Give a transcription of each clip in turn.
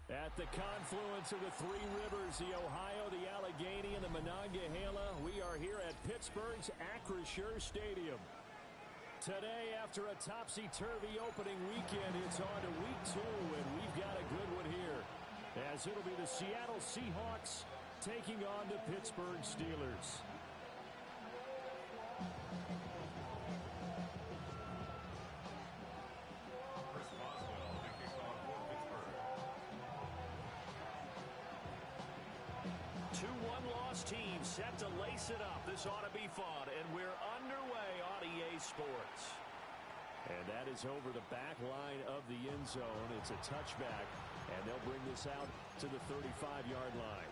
At the confluence of the three rivers, the Ohio, the Allegheny, and the Monongahela, we are here at Pittsburgh's Acrisure Stadium. Today, after a topsy-turvy opening weekend, it's on to week 2, and we've got a good one here, as it'll be the Seattle Seahawks taking on the Pittsburgh Steelers. Team set to lace it up. This ought to be fun, and we're underway on EA Sports. And that is over the back line of the end zone. It's a touchback, and they'll bring this out to the 35-yard line.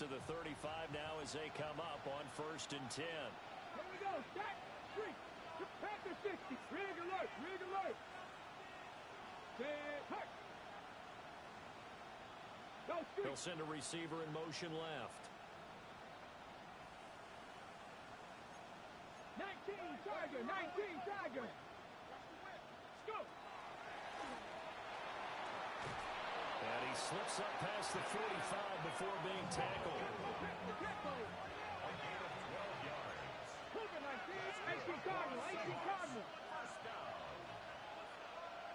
To the 35 now as they come up on 1st and 10. Here we go. Set. 3. Panther 60. Rig alert. Rig alert. Hut. Go street. They'll send a receiver in motion left. 19 Tiger. 19 Tiger. Let's go. And he slips up past the 45 before being tackled. First down.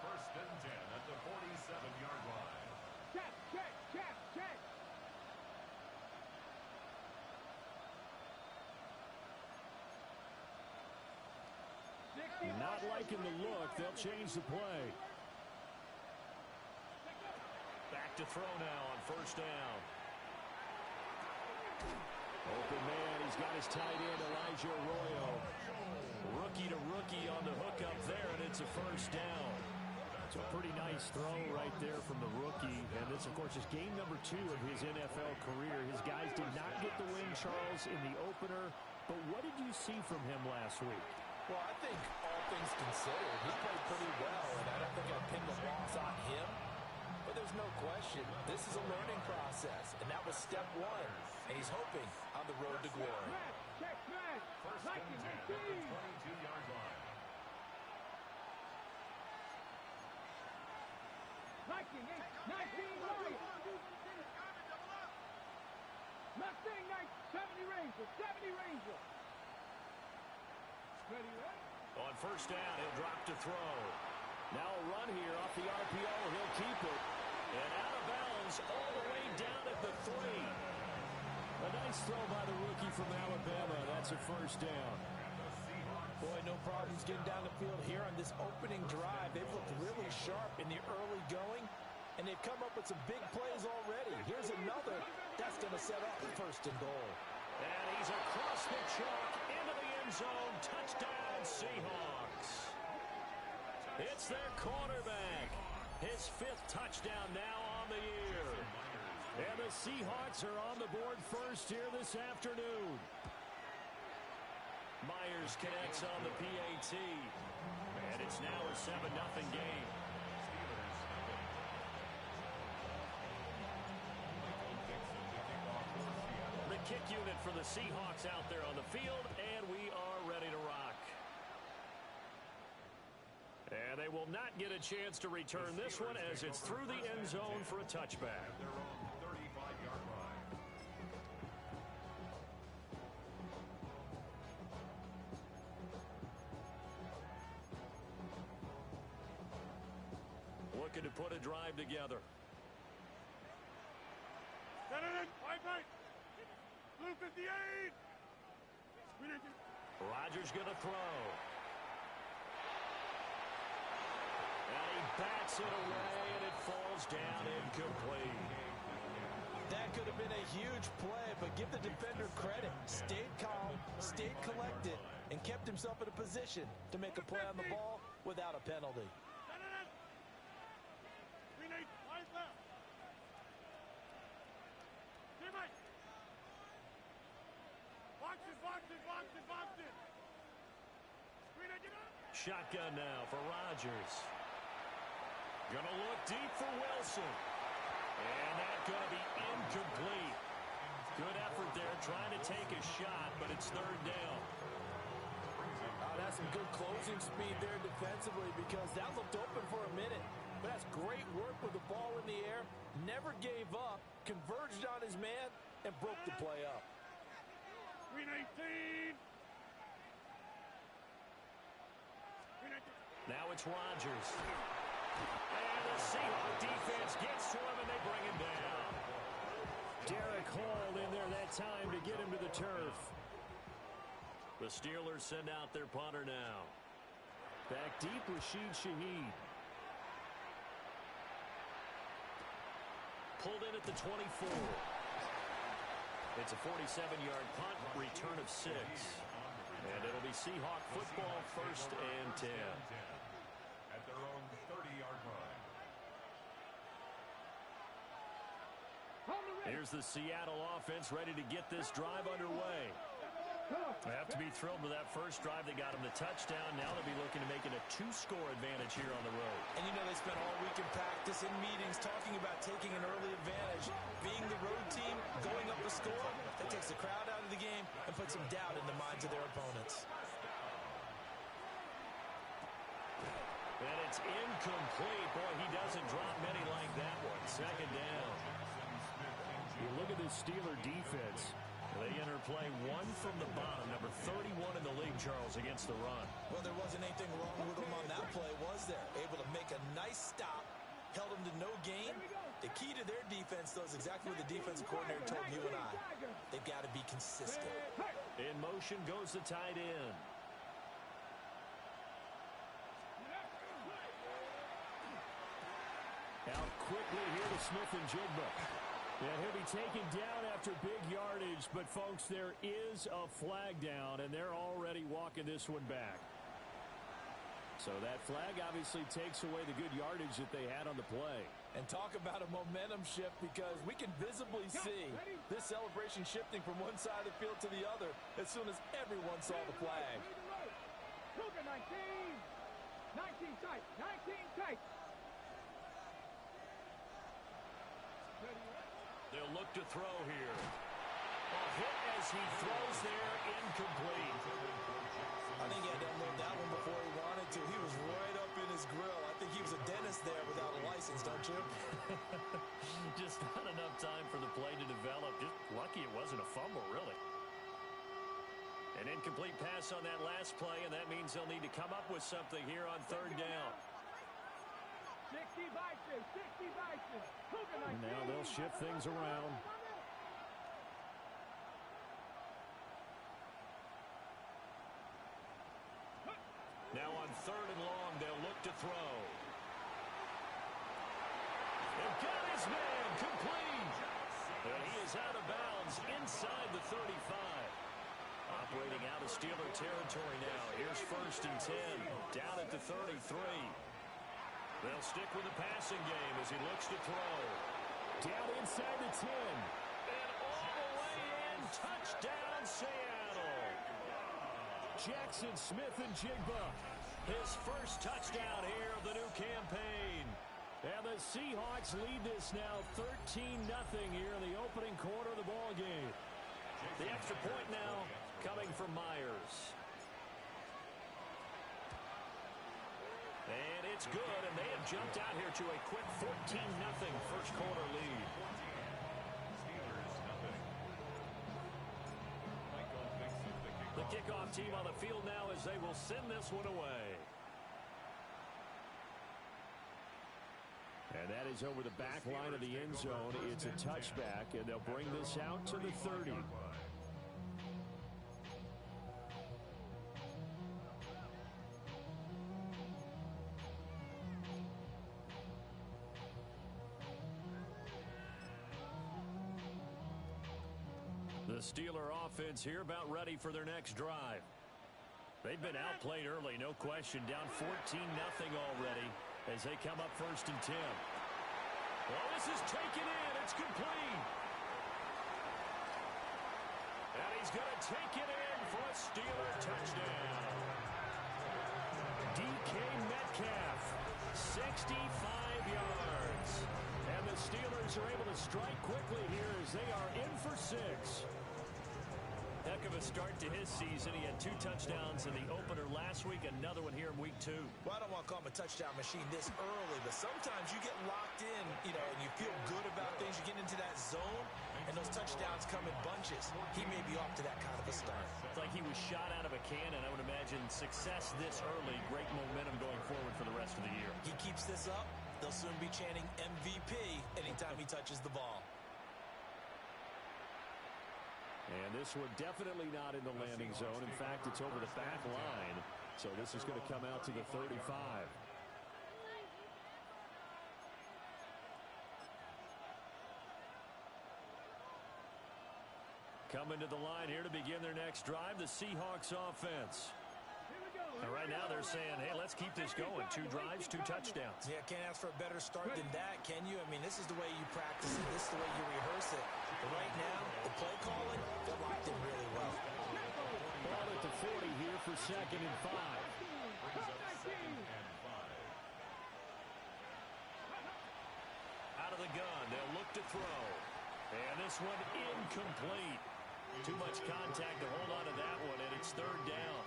1st and 10 at the 47-yard line. Check. Not liking the look. They'll change the play. Back to throw now on 1st down. Open man. He's got his tight end, Elijah Arroyo. Rookie to rookie on the hookup there, and it's a 1st down. It's a pretty nice throw right there from the rookie. And this, of course, is game number 2 of his NFL career. His guys did not get the win, Charles, in the opener. But what did you see from him last week? Well, I think all things considered, he played pretty well, and I don't think I'd pin the loss on him. But there's no question, this is a learning process, and that was step 1. And he's hoping on the road to glory. Check. 1st and 10 at the 22-yard line. Viking 19 Warriors. Mustang 70 Ranger. 70 Ranger. Ready, right? On 1st down, he'll drop to throw. Now a run here off the RPO. He'll keep it. And out of bounds all the way down at the 3. A nice throw by the rookie from Alabama. That's a 1st down. Boy, no problems getting down the field here on this opening drive. They've looked really sharp in the early going, and they've come up with some big plays already. Here's another. That's going to set up 1st and goal. And he's across the chalk into the end zone. Touchdown, Seahawks. It's their quarterback. His 5th touchdown now on the year. And the Seahawks are on the board first here this afternoon. Myers connects on the PAT. And it's now a 7-0 game. The kick unit for the Seahawks out there on the field, and we are ready to rock. And they will not get a chance to return this one as it's through the end zone for a touchback. Their own 35-yard line. Looking to put a drive together. Blue 58. Rodgers going to throw. And he bats it away, and it falls down incomplete. That could have been a huge play, but give the defender credit. Stayed calm, stayed collected, and kept himself in a position to make a play on the ball without a penalty. Box it. Screen it, get up. Shotgun now for Rodgers. Gonna look deep for Wilson. And that's going to be incomplete. Good effort there trying to take a shot, but it's third down. That's some good closing speed there defensively because that looked open for a minute. But that's great work with the ball in the air. Never gave up, converged on his man, and broke the play up. Green 18. Now it's Rodgers. And the Seahawks defense gets to him, and they bring him down. Derek Hall in there that time to get him to the turf. The Steelers send out their punter now. Back deep, Rashid Shaheed. Pulled in at the 24. It's a 47-yard punt, return of 6. And it'll be Seahawk football, first and 10. At their own 30-yard line. Here's the Seattle offense ready to get this drive underway. They have to be thrilled with that first drive. They got him the touchdown. Now they'll be looking to make it a 2-score advantage here on the road. And you know they spent all week in practice and meetings talking about taking an early advantage. Being the road team, going up a score, that takes the crowd out of the game and puts some doubt in the minds of their opponents. And it's incomplete. Boy, he doesn't drop many like that one. Second down. You look at this Steeler defense. They enter play one from the bottom, number 31 in the league, Charles, against the run. Well, there wasn't anything wrong with them on that play, was there? Able to make a nice stop, held them to no gain. The key to their defense, though, is exactly what the defensive coordinator told you and I. They've got to be consistent. In motion goes the tight end. Out quickly here to Smith and Jigba. And he'll be taken down after big yardage, but folks, there is a flag down, and they're already walking this one back. So that flag obviously takes away the good yardage that they had on the play. And talk about a momentum shift because we can visibly see this celebration shifting from one side of the field to the other as soon as everyone saw the flag. Cougar 19. 19 tight. 19 tight. They'll look to throw here. A hit as he throws there, incomplete. I think he had to unload that one before he wanted to. He was right up in his grill. I think he was a dentist there without a license, don't you? Just not enough time for the play to develop. Just lucky it wasn't a fumble, really. An incomplete pass on that last play, and that means they'll need to come up with something here on third down. 60 Vikings, 60 Vikings. Now they'll shift things around. Now on third and long, they'll look to throw. They've got his man complete. And he is out of bounds inside the 35. Operating out of Steeler territory now. Here's first and 10. Down at the 33. They'll stick with the passing game as he looks to throw. Down inside the 10. And all the way in. Touchdown, Seattle. Jackson Smith and Jigba. His first touchdown here of the new campaign. And the Seahawks lead this now 13-0 here in the opening quarter of the ball game. The extra point now coming from Myers. And it's good, and they have jumped out here to a quick 14-0 first quarter lead. The kickoff team on the field now as they will send this one away. And that is over the back line of the end zone. It's a touchback, and they'll bring this out to the 30. The Steeler offense here about ready for their next drive. They've been outplayed early, no question. Down 14-0 already as they come up first and 10. Well, this is taken in. It's complete. And he's going to take it in for a Steeler touchdown. DK Metcalf, 65 yards. And the Steelers are able to strike quickly here as they are in for 6. Heck of a start to his season. He had 2 touchdowns in the opener last week, another one here in week 2. Well, I don't want to call him a touchdown machine this early, but sometimes you get locked in, and you feel good about things. You get into that zone, and those touchdowns come in bunches. He may be off to that kind of a start. It's like he was shot out of a cannon. I would imagine success this early, great momentum going forward for the rest of the year. He keeps this up, they'll soon be chanting MVP anytime he touches the ball. And this one definitely not in the landing zone. In fact, it's over the back line. So this is going to come out to the 35. Coming to the line here to begin their next drive, the Seahawks offense. And right now they're saying, hey, let's keep this going. 2 drives, 2 touchdowns. Yeah, can't ask for a better start than that, can you? I mean, this is the way you practice it. This is the way you rehearse it. But right now, the play calling, they're locked in really well. Ball at the 40 here for 2nd and 5. Out of the gun, they'll look to throw. And this one incomplete. Too much contact to hold on to that one, and it's 3rd down.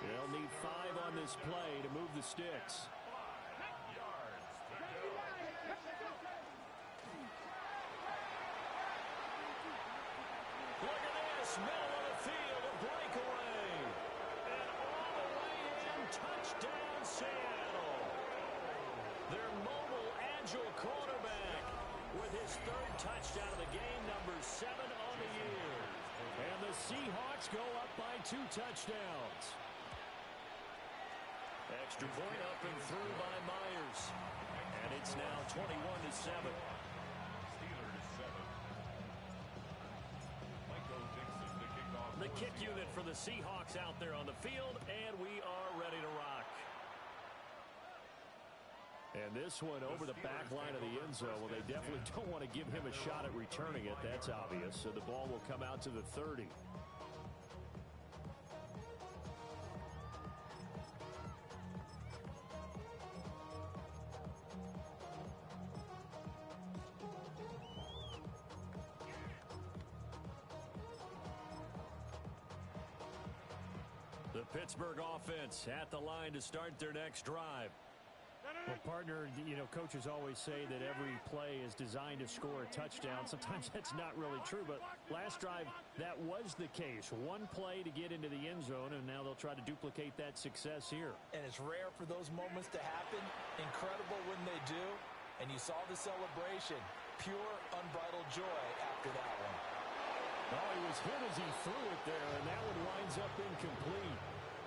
They'll need 5 on this play to move the sticks. Look at this, middle of the field, a breakaway. And all the way in, touchdown Seattle. Their mobile, agile quarterback with his 3rd touchdown of the game, number 7 on the year. And the Seahawks go up by 2 touchdowns. Extra point up and through by Myers. And it's now 21-7. Steelers 7. Michael Dixon to kick off. The kick unit for the Seahawks out there on the field, and we are ready to rock. And this one over the back line of the end zone. Well, they definitely don't want to give him a shot at returning it. That's obvious. So the ball will come out to the 30. The Pittsburgh offense at the line to start their next drive. Well, partner, coaches always say that every play is designed to score a touchdown. Sometimes that's not really true, but last drive, that was the case. 1 play to get into the end zone, and now they'll try to duplicate that success here. And it's rare for those moments to happen. Incredible when they do. And you saw the celebration. Pure, unbridled joy after that one. Oh, he was hit as he threw it there, and that one winds up incomplete.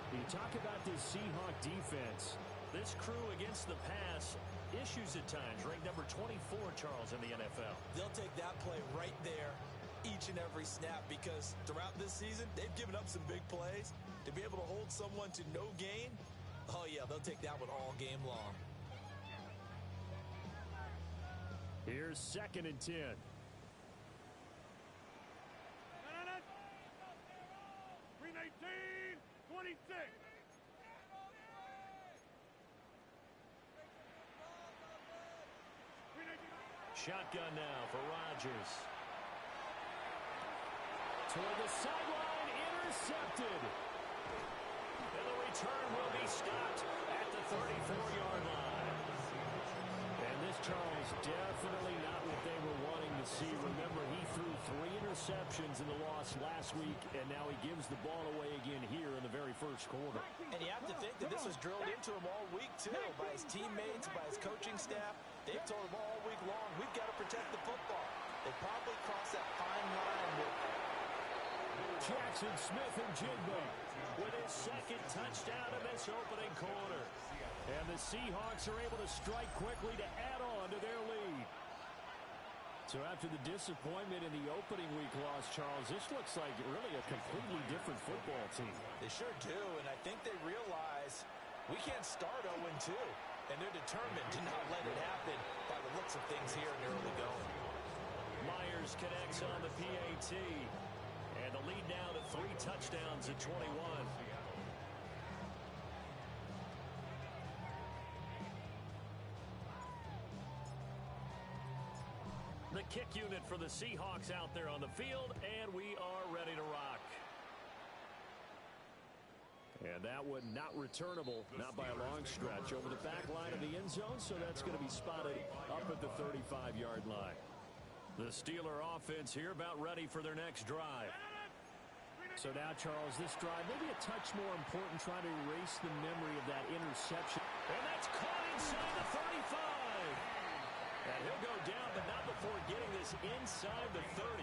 You talk about this Seahawk defense. This crew against the pass, issues at times. Ranked number 24, Charles, in the NFL. They'll take that play right there each and every snap because throughout this season, they've given up some big plays. To be able to hold someone to no gain, oh, yeah, they'll take that one all game long. Here's 2nd and 10. Green 18, 26. Shotgun now for Rodgers. Toward the sideline, intercepted. And the return will be stopped at the 34-yard line. And this, Charles, definitely not what they were wanting to see. Remember, he threw 3 interceptions in the loss last week, and now he gives the ball away again here in the very first quarter. And you have to think that this was drilled into him all week, too, by his teammates, by his coaching staff. They've told him all week long, we've got to protect the football. They probably crossed that fine line with Jackson Smith-Njigba with his 2nd touchdown in this opening quarter. And the Seahawks are able to strike quickly to add on to their lead. So after the disappointment in the opening week loss, Charles, this looks like really a completely different football team. They sure do, and I think they realize we can't start 0-2, and they're determined to not let it happen by the looks of things here in the early going. Myers connects on the PAT, and the lead now to 3 touchdowns at 21. The kick unit for the Seahawks out there on the field, and we are ready to rock. And that one not returnable, not by a long stretch, over the back line of the end zone, so that's going to be spotted up at the 35-yard line. The Steeler offense here about ready for their next drive. So now, Charles, this drive maybe a touch more important, trying to erase the memory of that interception. And that's caught inside the 35. And he'll go down, but not before getting this inside the 30.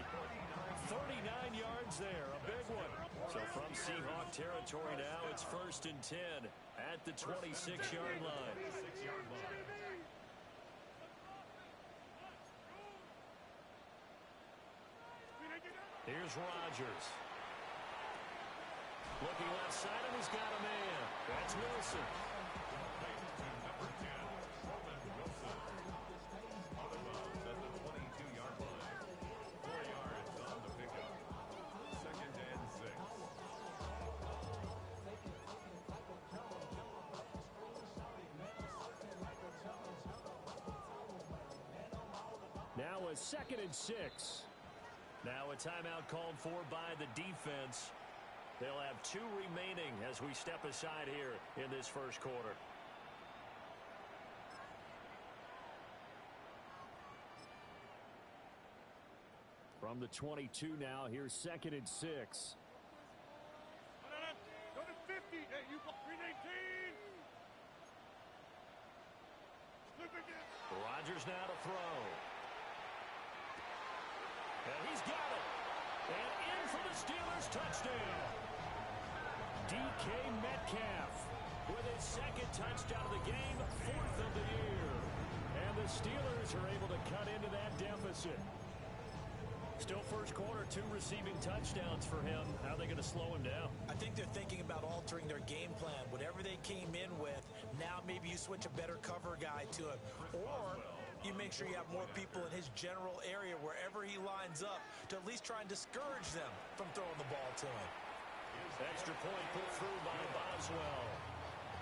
39 yards there, a big one. So from Seahawk territory now, it's 1st and 10 at the 26-yard line. Here's Rodgers. Looking left side, and he's got a man. That's Wilson. Number 10, Roman Wilson. Out of bounds at the 22-yard line. 4 yards on the pickup. 2nd and 6. Now a 2nd and 6. Now a timeout called for by the defense. They'll have 2 remaining as we step aside here in this first quarter. From the 22 now, here's 2nd and 6. Go to 50. Hey, you got 319. Look again. Rodgers now to throw. And he's got it. And in for the Steelers touchdown. DK Metcalf with his 2nd touchdown of the game, 4th of the year. And the Steelers are able to cut into that deficit. Still first quarter, 2 receiving touchdowns for him. How are they going to slow him down? I think they're thinking about altering their game plan. Whatever they came in with, now maybe you switch a better cover guy to him. Or you make sure you have more people in his general area wherever he lines up to at least try and discourage them from throwing the ball to him. Extra point put through by Boswell.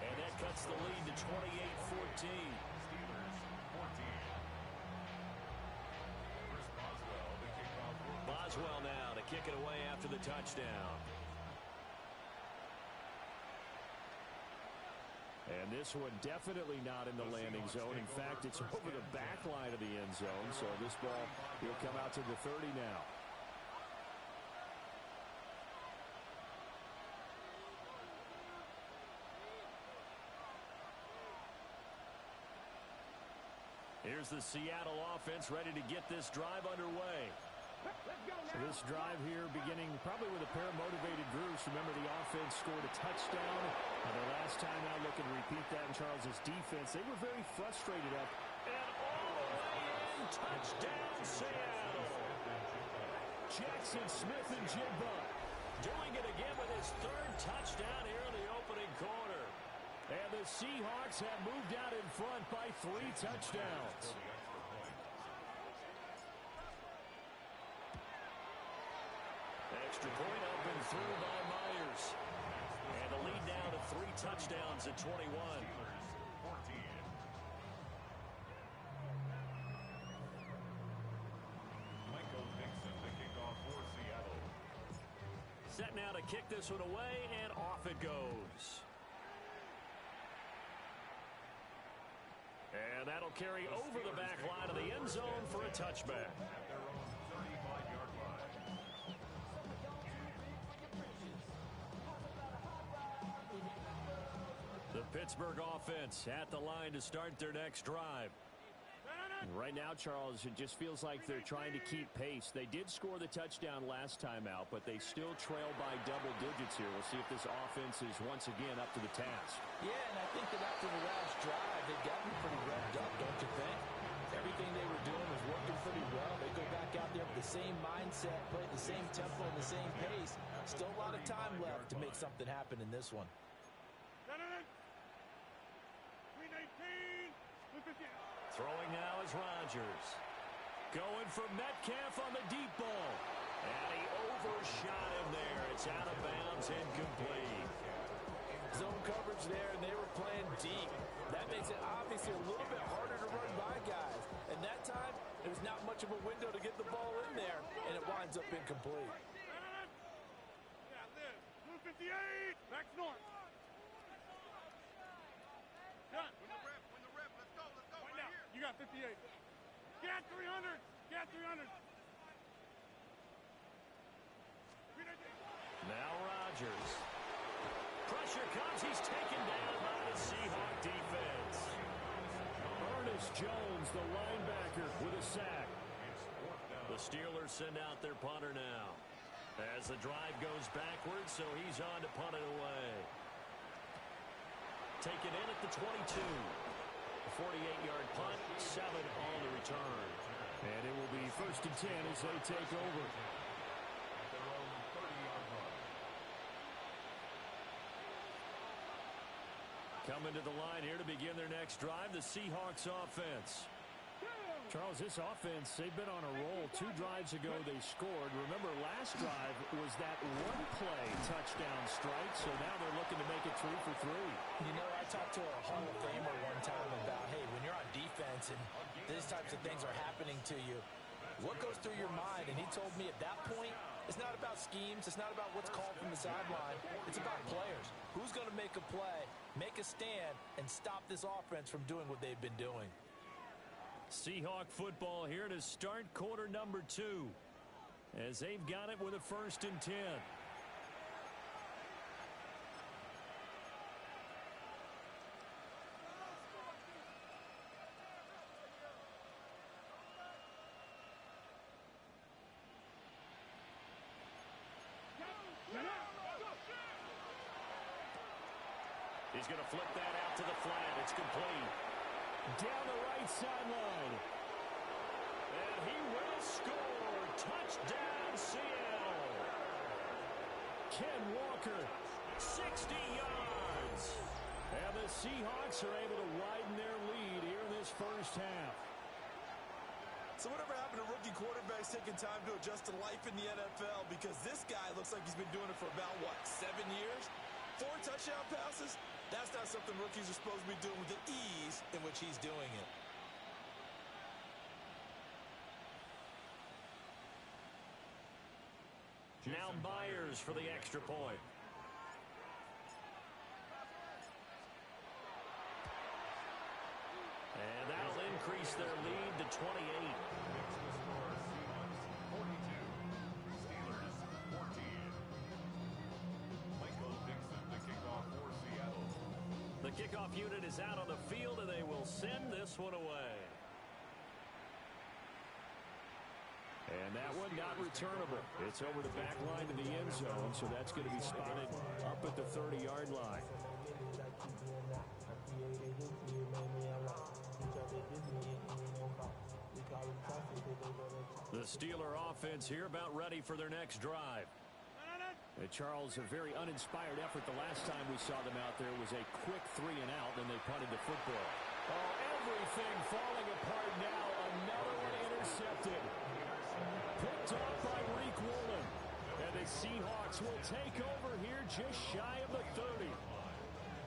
And that cuts the lead to 28-14. Steelers 14. Chris Boswell, the kickoff. Boswell now to kick it away after the touchdown. And this one definitely not in the landing zone. In fact, it's over the back line of the end zone. So this ball will come out to the 30 now. Here's the Seattle offense ready to get this drive underway. So this drive here beginning probably with a pair of motivated groups. Remember, the offense scored a touchdown. The last time out, looking to repeat that in Charles's defense. They were very frustrated up. And all the way in, touchdown Seattle. Jackson Smith-Njigba doing it again with his 3rd touchdown here in the opening quarter. And the Seahawks have moved out in front by 3 touchdowns. Extra point up and through by Myers. And the lead now to 3 touchdowns at 21. Steelers 14. Michael Dixon, the kickoff for Seattle. Set now to kick this one away, and off it goes. And that'll carry over the back line of the end zone for a touchback. At their own 35-yard line. The Pittsburgh offense at the line to start their next drive. Right now, Charles, it just feels like they're trying to keep pace. They did score the touchdown last time out, but they still trail by double digits here. We'll see if this offense is once again up to the task. Yeah, and I think that after the last drive, they've gotten pretty revved up, don't you think? Everything they were doing was working pretty well. They go back out there with the same mindset, play at the same tempo and the same pace. Still a lot of time left to make something happen in this one. 319. Look again. Throwing now is Rodgers. Going for Metcalf on the deep ball. And he overshot him there. It's out of bounds, incomplete. Zone coverage there, and they were playing deep. That makes it obviously a little bit harder to run by guys. And that time, there was not much much of a window to get the ball in there, and it winds up incomplete. Yeah, Liz. Blue 58. Back north. Done. Win the rep. Let's go. Right Right now. here. You got 58. Get 300. Get 300. Now Rodgers. Pressure comes. He's taken down by the Seahawk defense. Ernest Jones, the linebacker, with a sack. The Steelers send out their punter now. As the drive goes backwards, so he's on to punt it away. Taken in at the 22. A 48-yard punt, 7 on the return. And it will be 1st and 10 as they take over. Their own 30-yard line. Coming to the line here to begin their next drive, the Seahawks offense. Charles, this offense, they've been on a roll. 2 drives ago they scored. Remember, last drive was that one-play touchdown strike, so now they're looking to make it 3 for 3. You know, I talked to a Hall of Famer one time about, hey, when you're on defense and these types of things are happening to you, what goes through your mind? And he told me at that point, it's not about schemes. It's not about what's called from the sideline. It's about players. Who's going to make a play, make a stand, and stop this offense from doing what they've been doing? Seahawk football here to start quarter number 2, as they've got it with a 1st and 10. He's going to flip that out to the flat. It's complete. Down the right sideline. And he will score. Touchdown, Seattle. Ken Walker, 60 yards. And the Seahawks are able to widen their lead here in this first half. So whatever happened to rookie quarterbacks taking time to adjust to life in the NFL? Because this guy looks like he's been doing it for about, 7 years? 4 touchdown passes? That's not something rookies are supposed to be doing with the ease in which he's doing it. Now Myers for the extra point. And that'll increase their lead to 28. Next to score, Seahawks 42. Steelers 14. Michael Dixon, the kickoff for Seattle. The kickoff unit is out on the field, and they will send this one away. And that one not returnable. It's over the back line to the end zone, so that's going to be spotted up at the 30-yard line. The Steeler offense here about ready for their next drive. Charles, a very uninspired effort the last time we saw them out there was a quick 3 and out, then they punted the football. Oh, everything falling apart now. Another one intercepted. Picked off by Reek Woolen. And the Seahawks will take over here just shy of the 30.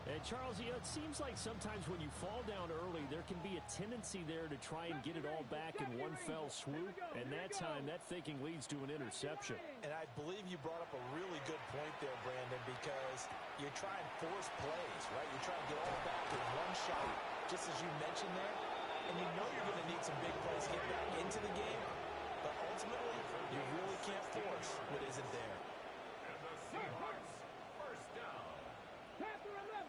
And Charles, it seems like sometimes when you fall down early, there can be a tendency there to try and get it all back in one fell swoop. And that time, that thinking leads to an interception. And I believe you brought up a really good point there, Brandon, because you're trying to force plays, right? You're trying to get all back in one shot, just as you mentioned there. And you know you're going to need some big plays to get back into the game. But ultimately, you really can't force what isn't there. And the Seahawks first down.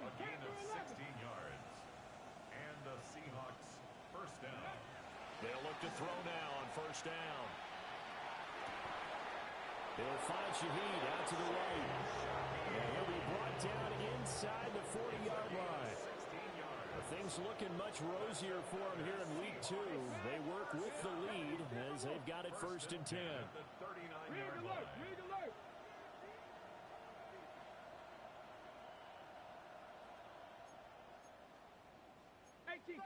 A gain of 16 yards. And the Seahawks first down. They'll look to throw now on first down. They'll find Shaheed out to the right. And he'll be brought down inside the 40-yard line. Things looking much rosier for him here in week 2. They work with the lead as they've got it 1st and 10. At the 39-yard line.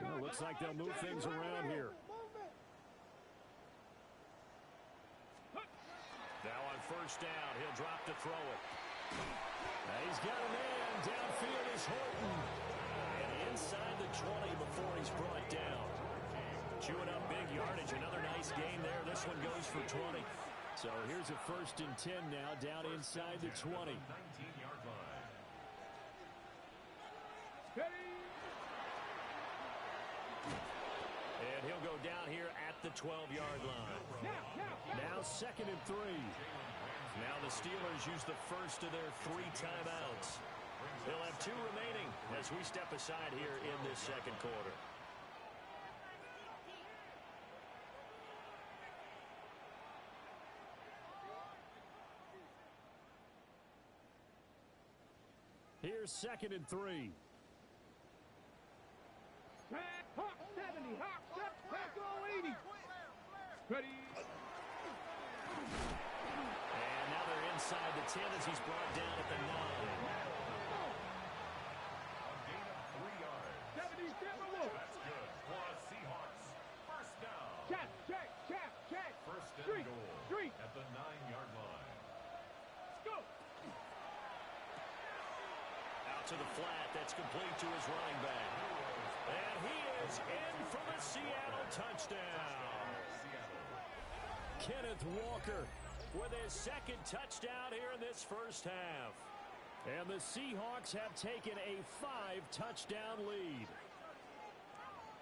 Well, looks like they'll move things around here. Now on first down, he'll drop to throw it. Now he's got a man. Downfield is Horton. And inside the 20 before he's brought down. Chewing up big yardage. Another nice gain there. This one goes for 20. So here's a 1st and 10 now, down inside the 20. 19-yard line. And he'll go down here at the 12-yard line. Now 2nd and 3. Now the Steelers use the first of their 3 timeouts. They'll have 2 remaining as we step aside here in this second quarter. Here's 2nd and 3. Hawk 70, Hawk 80. Ready. And now they're inside the 10 as he's brought down at the 9. A gain of 3 yards. 70, Wolf. That's good for the Seahawks. First down. Check. First and Street. goal at the 9-yard line. Go. Out to the flat. That's complete to his running back. And he is in for the Seattle touchdown. Kenneth Walker with his 2nd touchdown here in this first half. And the Seahawks have taken a 5-touchdown lead.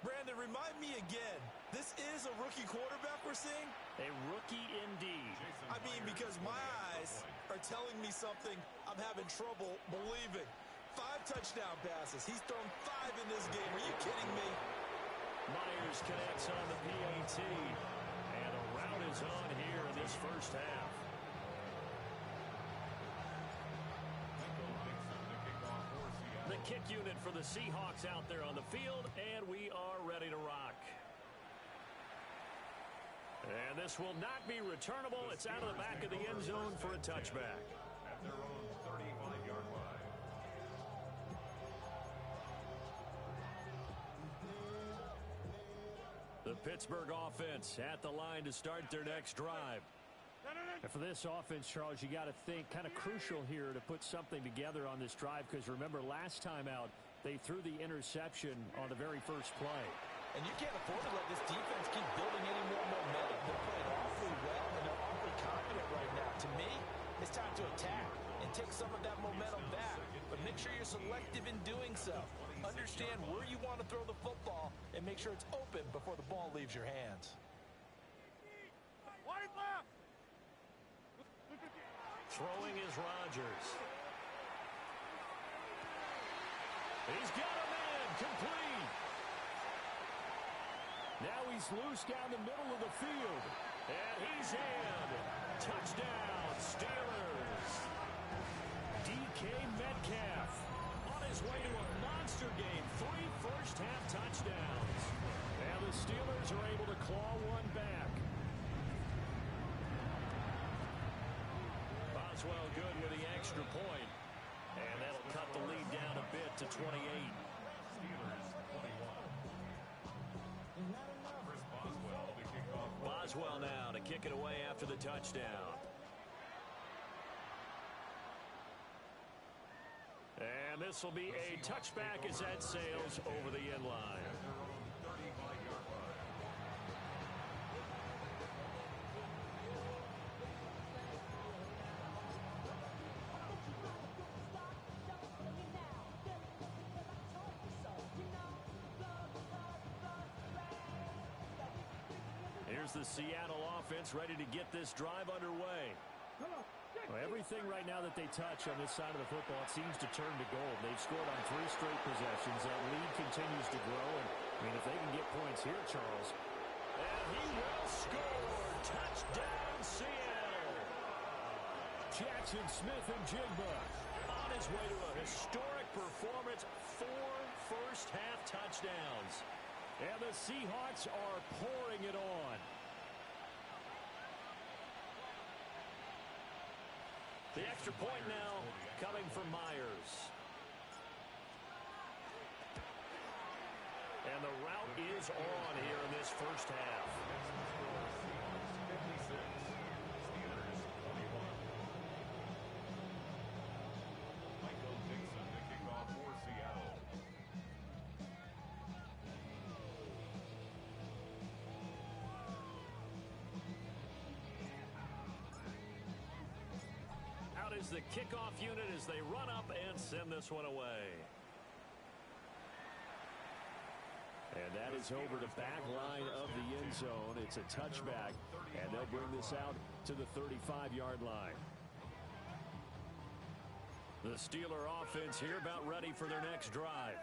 Brandon, remind me again, this is a rookie quarterback we're seeing? A rookie indeed. I mean, because my eyes are telling me something I'm having trouble believing. 5 touchdown passes. He's thrown 5 in this game. Are you kidding me? Myers connects on the PAT. And a rout is on here in this first half. The kick unit for the Seahawks out there on the field, and we are ready to rock. And this will not be returnable. It's out of the back of the end zone for a touchback. At their own 35-yard line. The Pittsburgh offense at the line to start their next drive. And for this offense, Charles, you got to think kind of crucial here to put something together on this drive, because remember last time out they threw the interception on the very first play. And you can't afford to let this defense keep building any more momentum. They're playing awfully well, and they're awfully confident right now. To me, it's time to attack and take some of that momentum back. But make sure you're selective in doing so. Understand where you want to throw the football and make sure it's open before the ball leaves your hands. Wide left. Throwing is Rodgers. He's got a man complete. Now he's loose down the middle of the field. And he's in. Touchdown, Steelers. DK Metcalf on his way to a monster game. 3 first-half touchdowns. And the Steelers are able to claw one back. Boswell good with the extra point. And that'll cut the lead down a bit to 28. Steelers 21. Chris Boswell to kick off. Boswell now to kick it away after the touchdown. And this will be a touchback as that sails over the end line. At their own 35-yard line. Here's the Seattle offense ready to get this drive underway. Well, everything right now that they touch on this side of the football, it seems to turn to gold. They've scored on 3 straight possessions. That lead continues to grow. And, I mean, if they can get points here, Charles. And he will score. Touchdown, Seattle. Jackson Smith-Njigba on his way to a historic performance. 4 first-half touchdowns. And the Seahawks are pouring it on. The extra point now coming from Myers. And the route is on here in this first half. 56. Steelers 21. Michael Dixon to kick off for Seattle. is the kickoff unit as they run up and send this one away. And that is over the back line of the end zone. It's a touchback, and they'll bring this out to the 35-yard line. The Steeler offense here about ready for their next drive.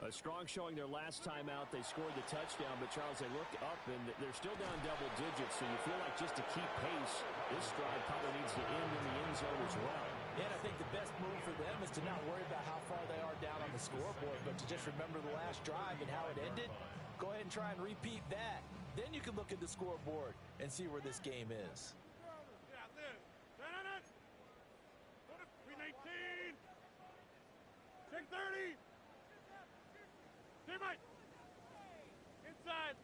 A strong showing their last time out. They scored the touchdown, but, Charles, they look up, and they're still down double digits, so you feel like just to keep pace, this drive probably needs to end in the end zone as well. And I think the best move for them is to not worry about how far they are down on the scoreboard, but to just remember the last drive and how it ended. Go ahead and try and repeat that. Then you can look at the scoreboard and see where this game is. 630. Teammate. Inside.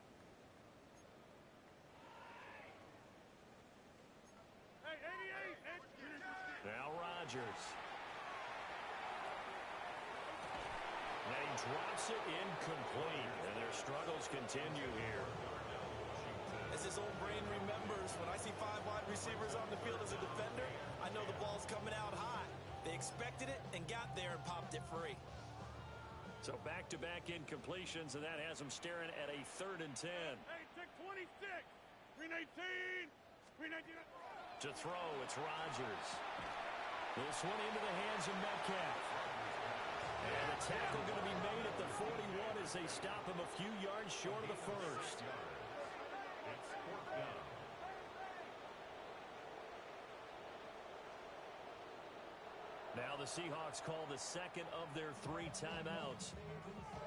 Hey, 88. Now Rodgers. And he drops it incomplete. And their struggles continue here. As his old brain remembers, when I see 5 wide receivers on the field as a defender, I know the ball's coming out high. They expected it and got there and popped it free. So back-to-back incompletions, and that has them staring at a 3rd and 10. Hey, check 26. 319. 319. To throw, it's Rodgers. This one into the hands of Metcalf. And the tackle going to be made at the 41 as they stop him a few yards short of the first. Now the Seahawks call the second of their 3 timeouts.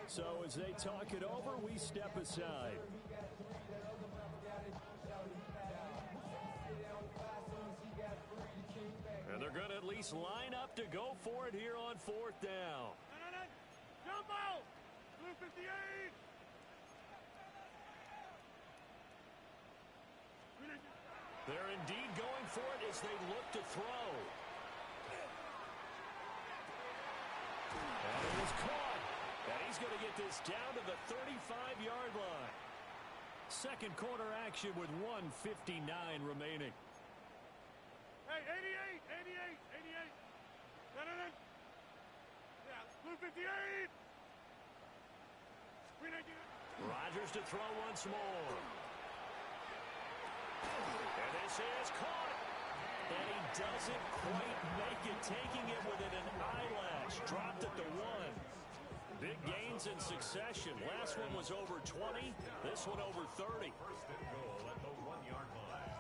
So as they talk it over, we step aside. And they're going to at least line up to go for it here on 4th down. Jumbo! Blue 58! They're indeed going for it as they look to throw. And it was caught. And he's going to get this down to the 35-yard line. Second quarter action with 1:59 remaining. Hey, 88, 88, 88. Yeah, blue 58. 319. Rodgers to throw once more. And this is caught. And he doesn't quite make it, taking it within an eyelash. Dropped at the 1. Big gains in succession. Last one was over 20. This one over 30. First and goal at the 1-yard line.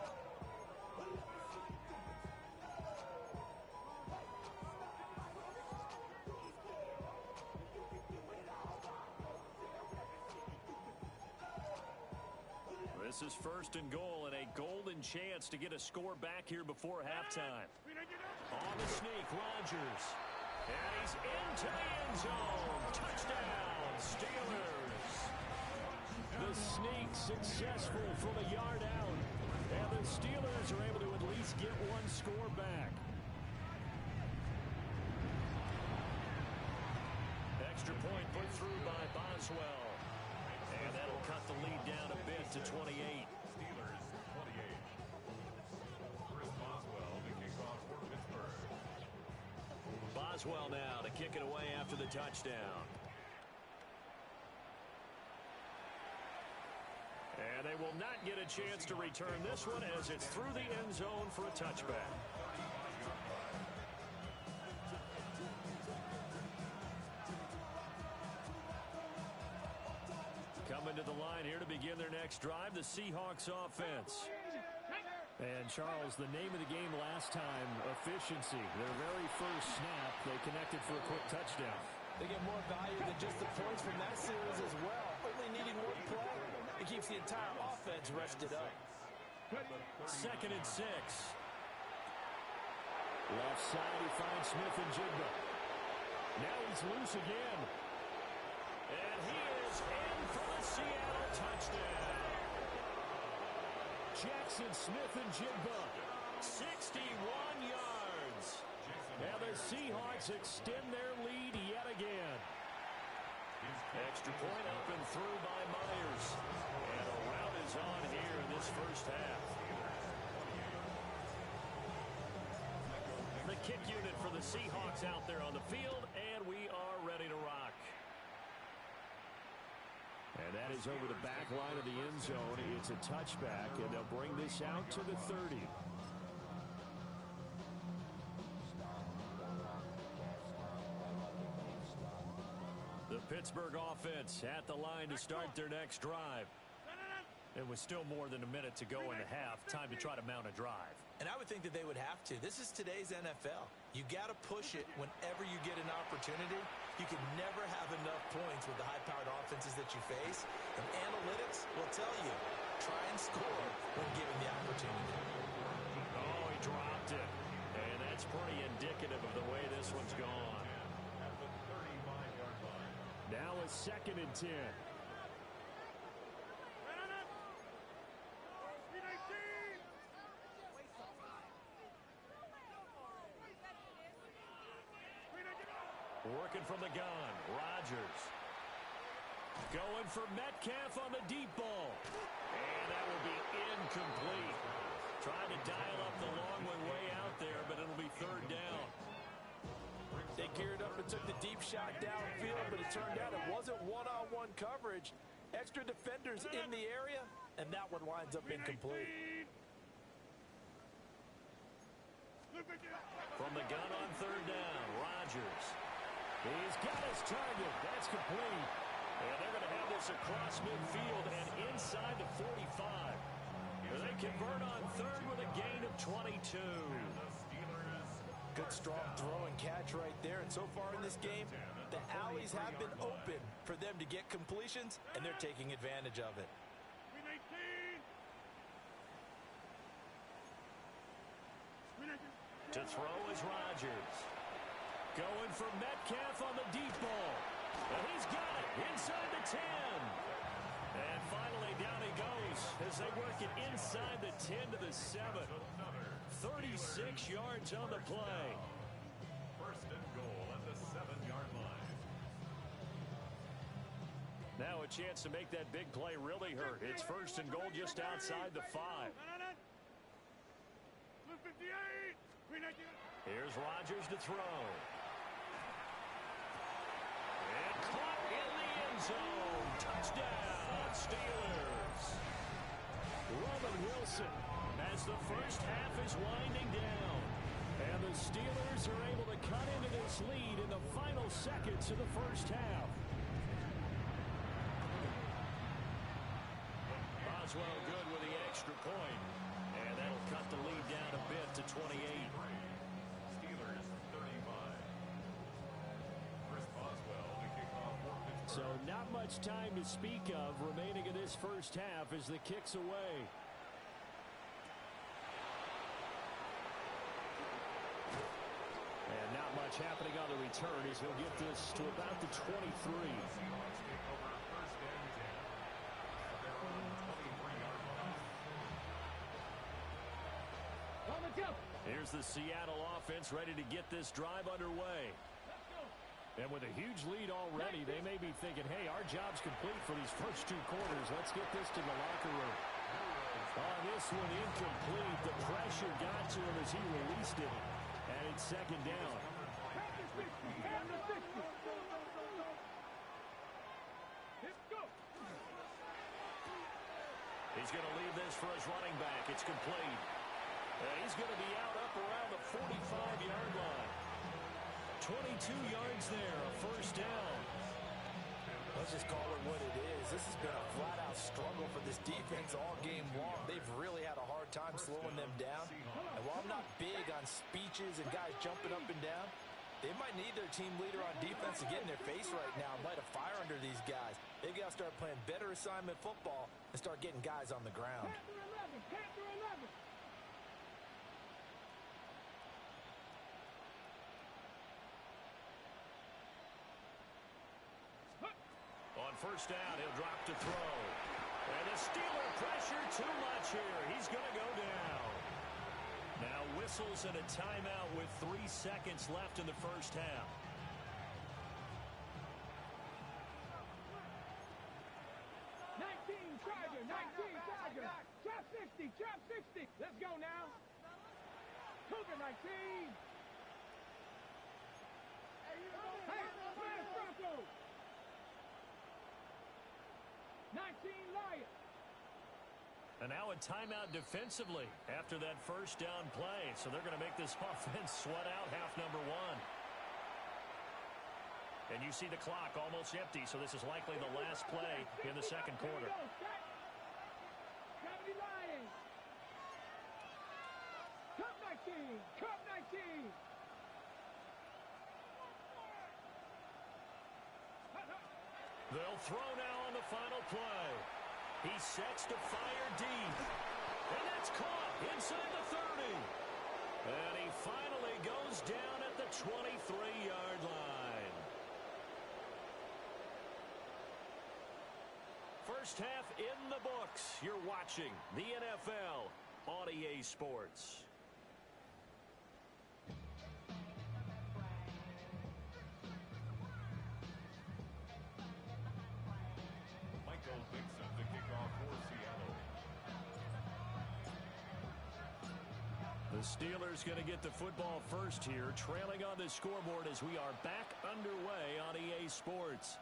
This is first and goal and a golden chance to get a score back here before halftime. On the sneak, Rodgers. And he's into the end zone. Touchdown, Steelers. The sneak successful from a yard out. And the Steelers are able to at least get one score back. Extra point put through by Boswell. And that'll cut the lead down a bit to 28. Steelers 28. Chris Boswell to kick off for Pittsburgh. Boswell now to kick it away after the touchdown. And they will not get a chance to return this one as it's through the end zone for a touchback. Coming to the line here to begin their next drive, the Seahawks offense. And, Charles, the name of the game last time, efficiency. Their very first snap, they connected for a quick touchdown. They get more value than just the points from that series as well. Only needing one play. It keeps the entire offense rested up. 2nd and 6. Left side, he finds Smith and Jigba. Now he's loose again. And he is in for the Seattle touchdown. Jackson Smith and Jigba, 61 yards. And the Seahawks extend their lead yet again. Extra point up and through by Myers. And a rout is on here in this first half. kick unit for the Seahawks out there on the field, and we are ready to rock. And that is over the back line of the end zone. It's a touchback, and they'll bring this out to the 30. The Pittsburgh offense at the line to start their next drive. It was still more than a minute to go in the half. Time to try to mount a drive. And I would think that they would have to. This is today's NFL. You got to push it whenever you get an opportunity. You can never have enough points with the high-powered offenses that you face. And analytics will tell you, try and score when given the opportunity. Oh, he dropped it. And that's pretty indicative of the way this one's gone. At the 35-yard line. Now a 2nd and 10. Working from the gun, Rodgers. Going for Metcalf on the deep ball. And that will be incomplete. Trying to dial up the long way out there, but it'll be 3rd down. They geared up and took the deep shot downfield, but it turned out it wasn't one-on-one coverage. Extra defenders in the area, and that one winds up incomplete. From the gun on 3rd down, Rodgers. He's got his target. That's complete. And they're going to have this across midfield and inside the 45. They convert on 3rd with a gain of 22. Good strong throw and catch right there. And so far in this game, the alleys have been open for them to get completions, and they're taking advantage of it. To throw is Rodgers. Going for Metcalf on the deep ball. And he's got it inside the 10. And finally down he goes as they work it inside the 10 to the 7. 36 yards on the play. 1st and goal at the 7-yard line. Now a chance to make that big play really hurt. It's 1st and goal just outside the 5. Here's Rodgers to throw. And caught in the end zone. Touchdown, Steelers. Roman Wilson as the first half is winding down. And the Steelers are able to cut into this lead in the final seconds of the first half. Boswell good with the extra point. And that'll cut the lead down a bit to 28. Steelers 35. Chris Boswell to kick off for Pittsburgh. So not much time to speak of remaining in this first half as the kick's away. And not much happening on the return as he'll get this to about the 23. Seahawks take over 1st and 10. Their own 23-yard line. Here's the Seattle offense ready to get this drive underway. And with a huge lead already, they may be thinking, hey, our job's complete for these first 2 quarters. Let's get this to the locker room. On this one, incomplete. The pressure got to him as he released it. And it's 2nd down. He's going to leave this for his running back. It's complete. He's going to be out up around the 45-yard line. 22 yards there, a 1st down. Let's just call it what it is. This has been a flat-out struggle for this defense all game long. They've really had a hard time slowing them down. And while I'm not big on speeches and guys jumping up and down, they might need their team leader on defense to get in their face right now and light a fire under these guys. They've got to start playing better assignment football and start getting guys on the ground. On 1st down, he'll drop to throw. And the Steeler pressure too much here. He's going to go down. Now whistles and a timeout with 3 seconds left in the first half. Trap 60. Let's go now. Cougar 19. And now a timeout defensively after that first down play. So they're going to make this offense sweat out half number one. And you see the clock almost empty, so this is likely the last play in the second quarter. Cup 19! Cup 19! They'll throw now on the final play. He sets to fire deep. And that's caught inside the 30. And he finally goes down at the 23-yard line. First half in the books. You're watching the NFL on EA Sports. Michael Dixon to kick off for Seattle. The Steelers going to get the football first here, trailing on the scoreboard as we are back underway on EA Sports.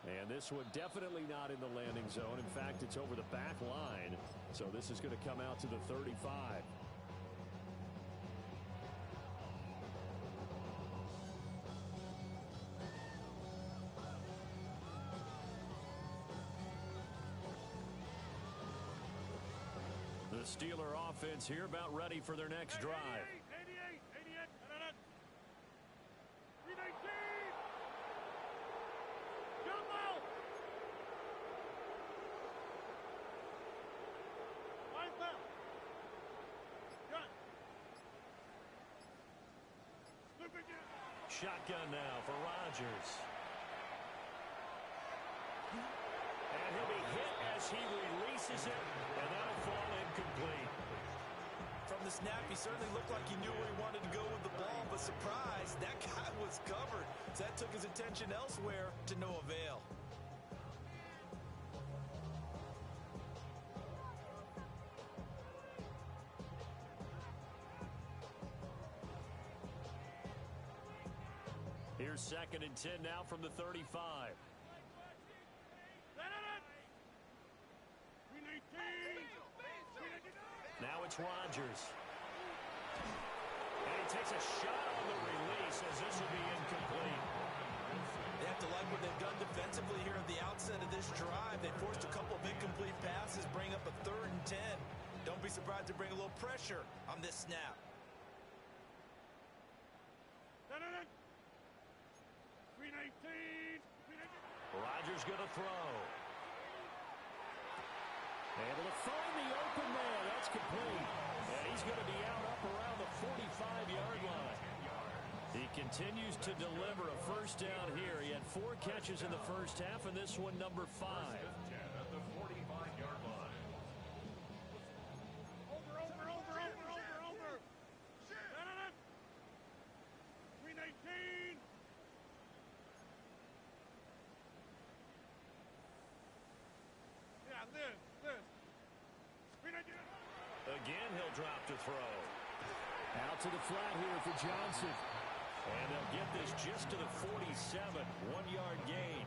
And this one definitely not in the landing zone. In fact, it's over the back line. So this is going to come out to the 35. The Steeler offense here about ready for their next drive. 88! 319! Jump out! Line left! Gun! Look again! Shotgun now for Rodgers. And he'll be hit as he releases it, and that'll fall incomplete. From the snap, he certainly looked like he knew where he wanted to go with the ball, but surprise, that guy was covered. So that took his attention elsewhere to no avail. Here's 2nd and 10 now from the 35. Now it's Rodgers. And he takes a shot on the release as this will be incomplete. They have to like what they've done defensively here at the outset of this drive. They forced a couple of incomplete passes, bring up a 3rd and 10. Don't be surprised to bring a little pressure on this snap. 319! Rodgers going to throw. Able to find the open man. That's complete. And he's going to be out up around the 45-yard line. He continues to deliver a first down here. He had 4 catches in the first half, and this one number 5. At the 45-yard line. Over! 319! Yeah, this. 319! Again, he'll drop to throw. Out to the flat here for Johnson. And they'll get this just to the 47. 1-yard gain.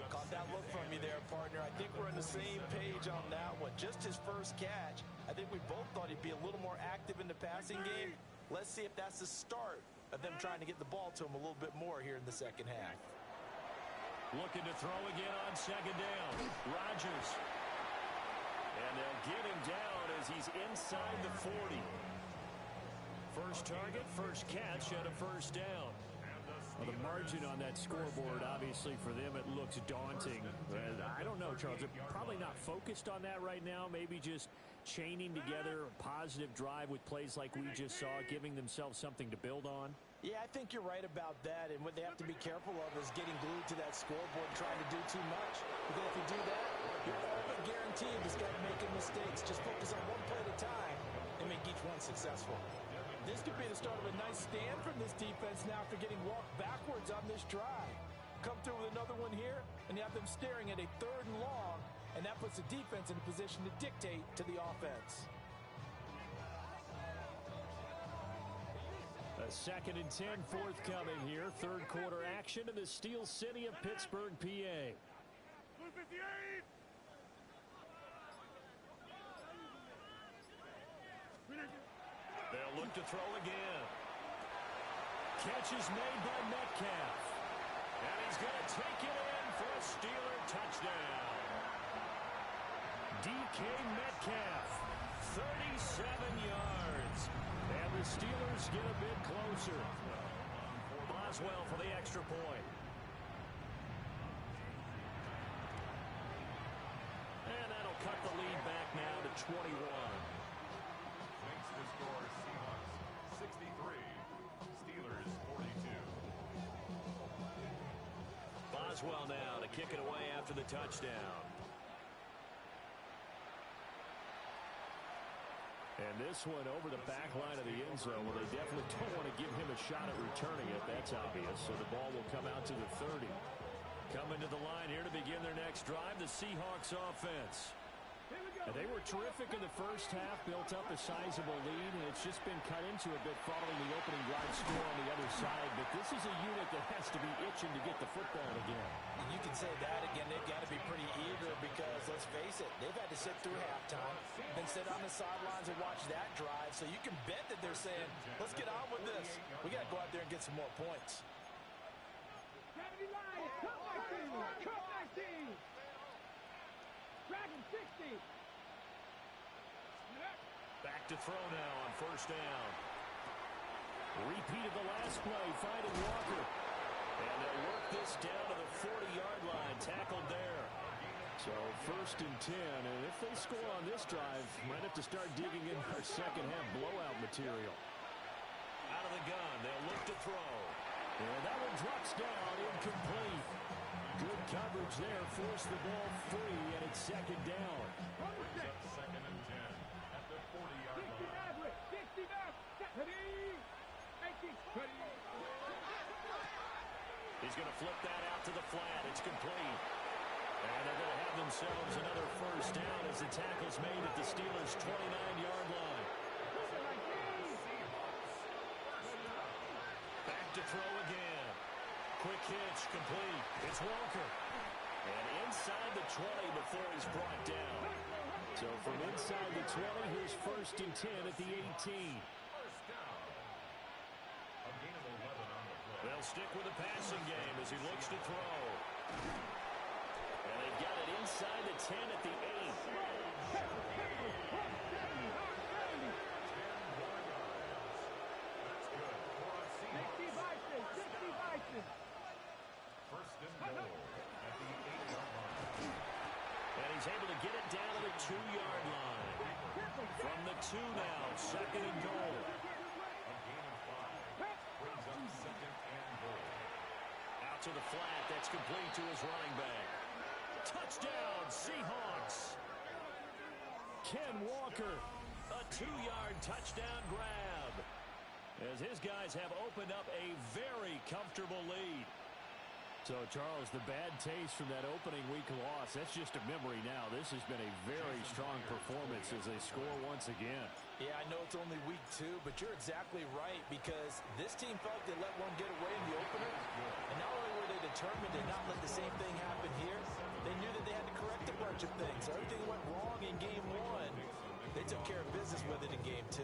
Caught that look from you there, partner. I think we're on the same page on that one. Just his first catch. I think we both thought he'd be a little more active in the passing game. Let's see if that's the start of them trying to get the ball to him a little bit more here in the second half. Looking to throw again on 2nd down. Rodgers. And they'll get him down as he's inside the 40. First target, first catch, and a first down. Well, the margin on that scoreboard, obviously, for them, it looks daunting. I don't know, Charles. They're probably not focused on that right now. Maybe just chaining together a positive drive with plays like we just saw, giving themselves something to build on. Yeah, I think you're right about that. And what they have to be careful of is getting glued to that scoreboard and trying to do too much. Because if you do that, you're all but guaranteed to start making mistakes. Just focus on one play at a time and make each one successful. This could be the start of a nice stand from this defense now after getting walked backwards on this drive. Come through with another one here, and you have them staring at a 3rd and long, and that puts the defense in a position to dictate to the offense. A 2nd and 10 forthcoming here. 3rd quarter action in the Steel City of Pittsburgh, PA. 258! look to throw again. Catch is made by Metcalf. And he's going to take it in for a Steeler touchdown. DK Metcalf, 37 yards. And the Steelers get a bit closer. Boswell for the extra point. And that'll cut the lead back now to 21. Makes the score Seahawks 63, Steelers 42. Boswell now to kick it away after the touchdown. And this one over the back line of the end zone. Well, they definitely don't want to give him a shot at returning it. That's obvious. So the ball will come out to the 30. Coming to the line here to begin their next drive, the Seahawks offense. And they were terrific in the first half, built up a sizable lead, and it's just been cut into a bit following the opening drive score on the other side. But this is a unit that has to be itching to get the football again. You can say that again. They've got to be pretty eager because, let's face it, they've had to sit through halftime, then sit on the sidelines and watch that drive. So you can bet that they're saying, let's get on with this. We got to go out there and get some more points. Dragon 60. Back to throw now on first down. Repeat of the last play, finding Walker. And they'll work this down to the 40-yard line, tackled there. So first and 10, and if they score on this drive, might have to start digging in our second half blowout material. Out of the gun, they'll look to throw. And that one drops down, incomplete. Good coverage there, forced the ball free, and it's second down. Brings up second and 10 at the 40-yard line. 60 back. He's going to flip that out to the flat. It's complete. And they're going to have themselves another first down as the tackle's made at the Steelers' 29-yard line. Back to throw again. Quick hitch, complete. It's Walker. And inside the 20 before he's brought down. So from inside the 20, here's first and 10 at the 18. First down. A gain of 11 on the play. They'll stick with the passing game as he looks to throw. And they've got it inside the 10 at the 8. First and goal at the 8-yard line. And he's able to get it down to the 2-yard line. From the 2 now, second and goal. A gain of 5. Brings up second and goal. Out to the flat, that's complete to his running back. Touchdown, Seahawks. Ken Walker, a 2-yard touchdown grab. As his guys have opened up a very comfortable lead. So, Charles, the bad taste from that opening week loss, that's just a memory now. This has been a very strong performance as they score once again. Yeah, I know it's only week 2, but you're exactly right because this team felt they let one get away in the opener. And not only were they determined to not let the same thing happen here, they knew that they had to correct a bunch of things. So everything went wrong in game 1. They took care of business with it in game 2.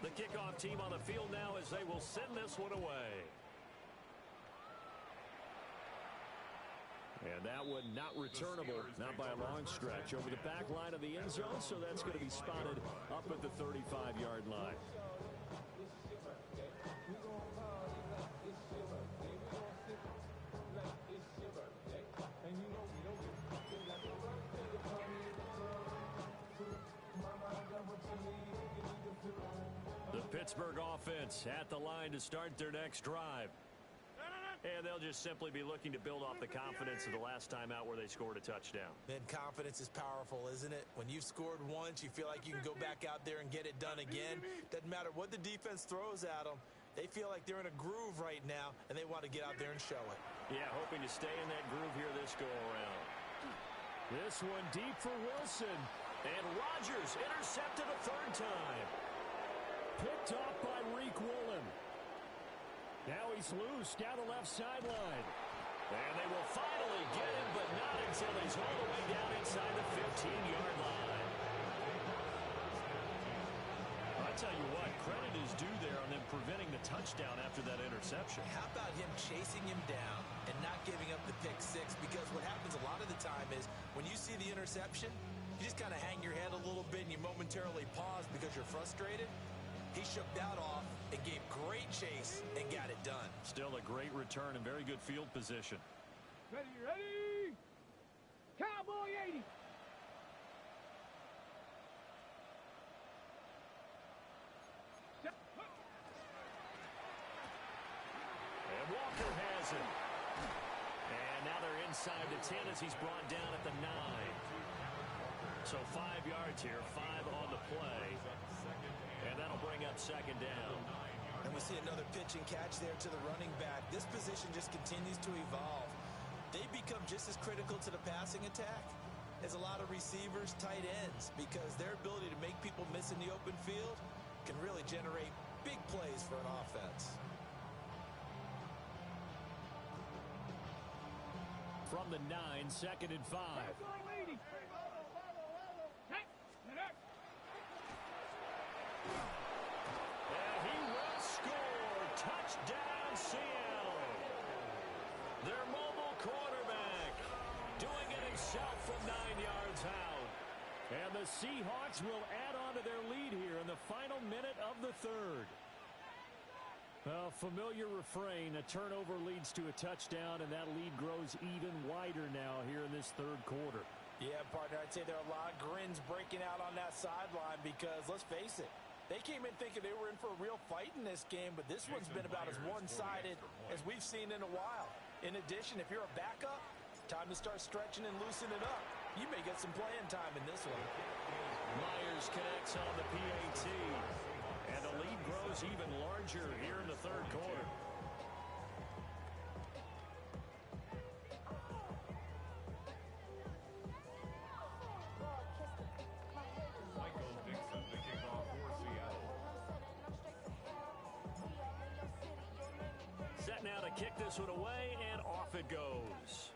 The kickoff team on the field now as they will send this one away. And that one not returnable, not by a long stretch, over the back line of the end zone, so that's going to be spotted up at the 35-yard line. The Pittsburgh offense at the line to start their next drive. And they'll just simply be looking to build off the confidence of the last time out where they scored a touchdown. Man, confidence is powerful, isn't it? When you've scored once, you feel like you can go back out there and get it done again. Doesn't matter what the defense throws at them. They feel like they're in a groove right now, and they want to get out there and show it. Yeah, hoping to stay in that groove here this go-around. This one deep for Wilson. And Rodgers intercepted a third time. Picked off by Reek Woolen. Now he's loose down the left sideline. And they will finally get him, but not until he's all the way down inside the 15-yard line. I tell you what, credit is due there on them preventing the touchdown after that interception. How about him chasing him down and not giving up the pick six? Because what happens a lot of the time is when you see the interception, you just kind of hang your head a little bit and you momentarily pause because you're frustrated. He shook that off and gave great chase and got it done. Still a great return and very good field position. Ready, ready. Cowboy 80. And Walker has it. And now they're inside the 10 as he's brought down at the 9. So 5 yards here, 5 on the play. And that'll bring up second down. And we see another pitch and catch there to the running back. This position just continues to evolve. They become just as critical to the passing attack as a lot of receivers, tight ends, because their ability to make people miss in the open field can really generate big plays for an offense. From the 9, second and 5. And he will score. Touchdown, Seattle. Their mobile quarterback doing it himself from 9 yards out. And the Seahawks will add on to their lead here in the final minute of the third. A familiar refrain, a turnover leads to a touchdown, and that lead grows even wider now here in this third quarter. Yeah, partner, I'd say there are a lot of grins breaking out on that sideline because, let's face it, they came in thinking they were in for a real fight in this game, but this one's been about as one-sided as we've seen in a while. In addition, if you're a backup, time to start stretching and loosening up. You may get some playing time in this one. Myers connects on the PAT. And the lead grows even larger here in the third quarter. Michael Dixon, the kickoff for Seattle. Set now to kick this one away, and off it goes.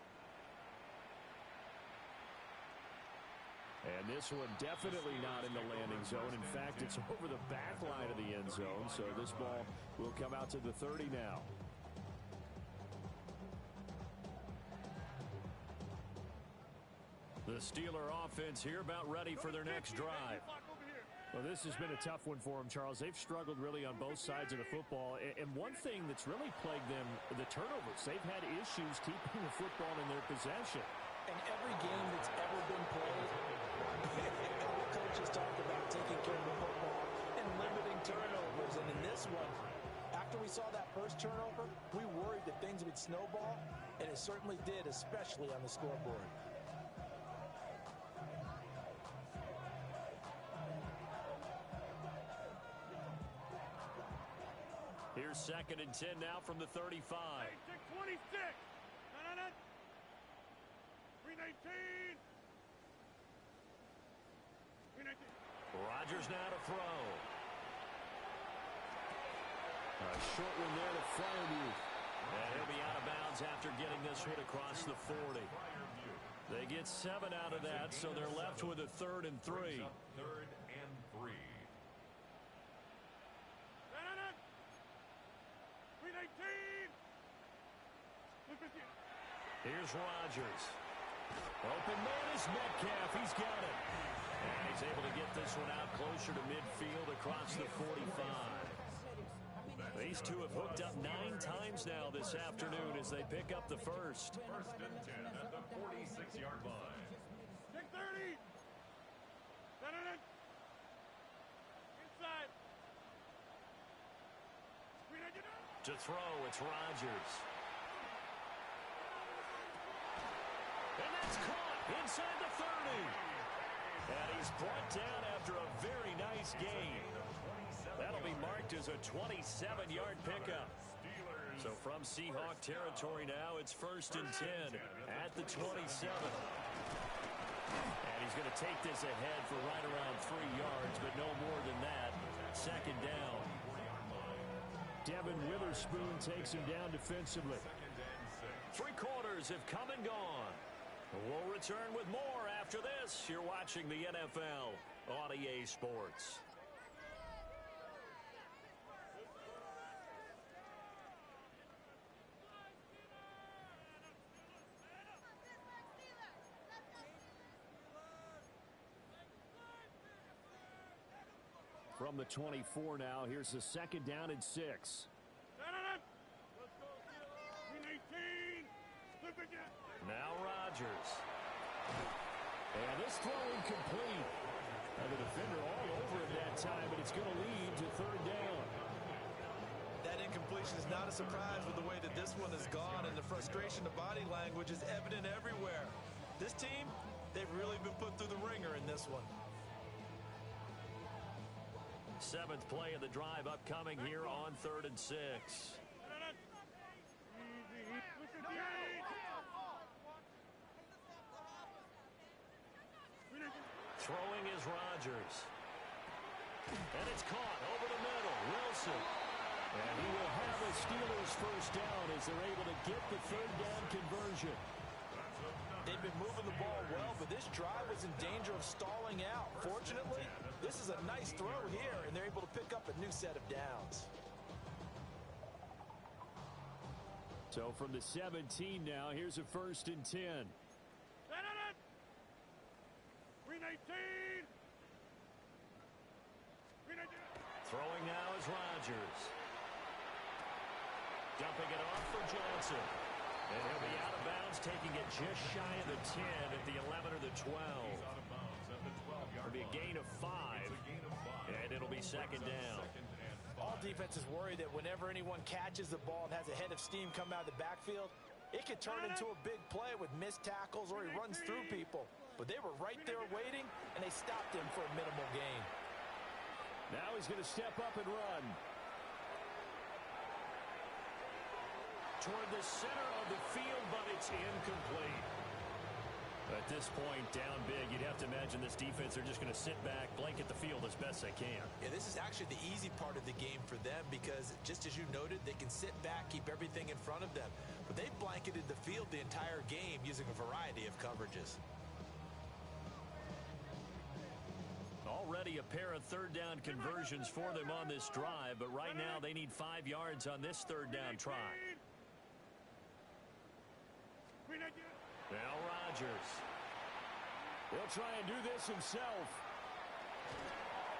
And this one definitely not in the landing zone. In fact, it's over the back line of the end zone, so this ball will come out to the 30 now. The Steeler offense here about ready for their next drive. Well, this has been a tough one for them, Charles. They've struggled really on both sides of the football. And one thing that's really plagued them, the turnovers. They've had issues keeping the football in their possession. In every game that's ever been played, all coaches talk about taking care of the football and limiting turnovers. And in this one, after we saw that first turnover, we worried that things would snowball, and it certainly did, especially on the scoreboard. Here's second and 10 now from the 35. 26. 319. 319. Rodgers now to throw. A short one there to Freiermuth. And he'll be out of bounds after getting this one across the 40. They get 7 out of that, so they're left with a 3rd and 3. 3rd and 3. 319. Here's Rodgers. Open man is Metcalf. He's got it. And he's able to get this one out closer to midfield across the 45. These two have hooked up 9 times now this afternoon as they pick up the first. 1st and 10 at the 46-yard line. 630. Inside. 399. To throw, it's Rodgers. And that's caught inside the 30. And he's brought down after a very nice gain. That'll be marked as a 27-yard pickup. So from Seahawk territory now, it's 1st and 10 at the 27. And he's going to take this ahead for right around 3 yards, but no more than that. Second down. Devin Witherspoon takes him down defensively. 2nd and 6. Three quarters have come and gone. We'll return with more after this. You're watching the NFL on EA Sports. From the 24 now, here's the second down and 6. Now Rodgers. And this throw incomplete. The defender all over it that time, but it's going to lead to third down. That incompletion is not a surprise with the way that this one has gone, and the frustration of body language is evident everywhere. This team, they've really been put through the ringer in this one. Seventh play of the drive upcoming here on 3rd and 6. Throwing is Rodgers. And it's caught over the middle. Wilson. And he will have the Steelers first down as they're able to get the third down conversion. They've been moving the ball well, but this drive was in danger of stalling out. Fortunately, this is a nice throw here, and they're able to pick up a new set of downs. So from the 17 now, here's a 1st and 10. Throwing now is Rodgers. Dumping it off for Johnson. And he'll be out of bounds, taking it just shy of the 10 at the 11 or the 12. It'll be a gain of 5. And it'll be second down. All defenses worry that whenever anyone catches the ball and has a head of steam come out of the backfield, it could turn into a big play with missed tackles or he runs through people. But they were right there waiting, and they stopped him for a minimal gain. Now he's going to step up and run. Toward the center of the field, but it's incomplete. At this point, down big, you'd have to imagine this defense are just going to sit back, blanket the field as best they can. Yeah, this is actually the easy part of the game for them because, just as you noted, they can sit back, keep everything in front of them. But they've blanketed the field the entire game using a variety of coverages. Already a pair of third down conversions for them on this drive, but right now they need 5 yards on this third down try. Now Rodgers. He'll try and do this himself.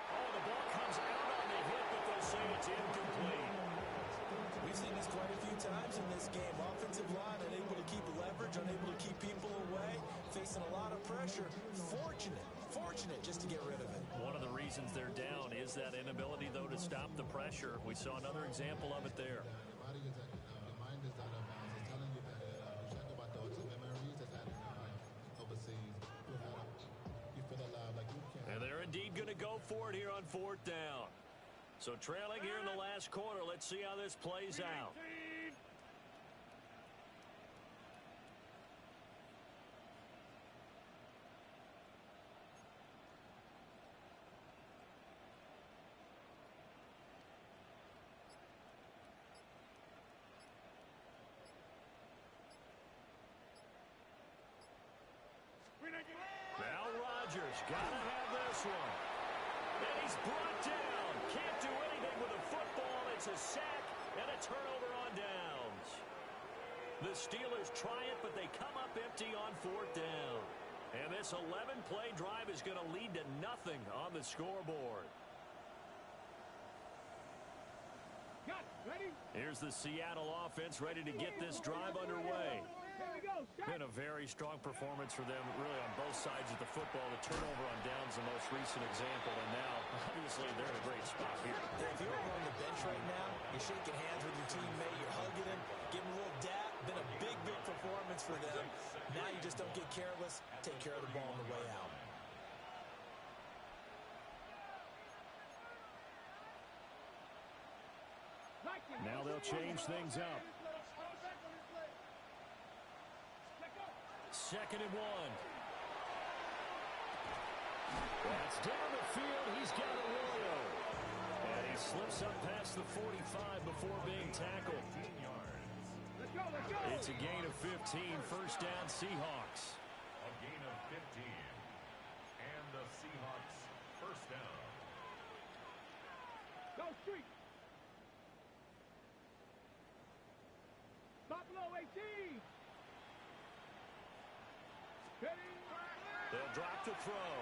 Oh, the ball comes out on the hit, but they'll say it's incomplete. We've seen this quite a few times in this game. Offensive line unable to keep leverage, unable to keep people away, facing a lot of pressure. Fortunate just to get rid of it. One of the reasons they're down is that inability, though, to stop the pressure. We saw another example of it there. And they're indeed going to go for it here on 4th down. So trailing here in the last quarter. Let's see how this plays out. Now Rodgers got to have this one. And he's brought down. Can't do anything with a football. It's a sack and a turnover on downs. The Steelers try it, but they come up empty on 4th down. And this 11-play drive is going to lead to nothing on the scoreboard. Here's the Seattle offense ready to get this drive underway. Been a very strong performance for them, really, on both sides of the football. The turnover on downs, the most recent example, and now, obviously, they're in a great spot here. If you're on the bench right now, you're shaking hands with your teammate, you're hugging him, giving him a little dap. Been a big performance for them. Now you just don't get careless. Take care of the ball on the way out. Now they'll change things up. 2nd and 1. That's down the field. He's got Arroyo. And he slips up past the 45 before being tackled. It's a gain of 15, first down Seahawks. A gain of 15. And the Seahawks first down. Go street. Buffalo 18. They'll drop to throw.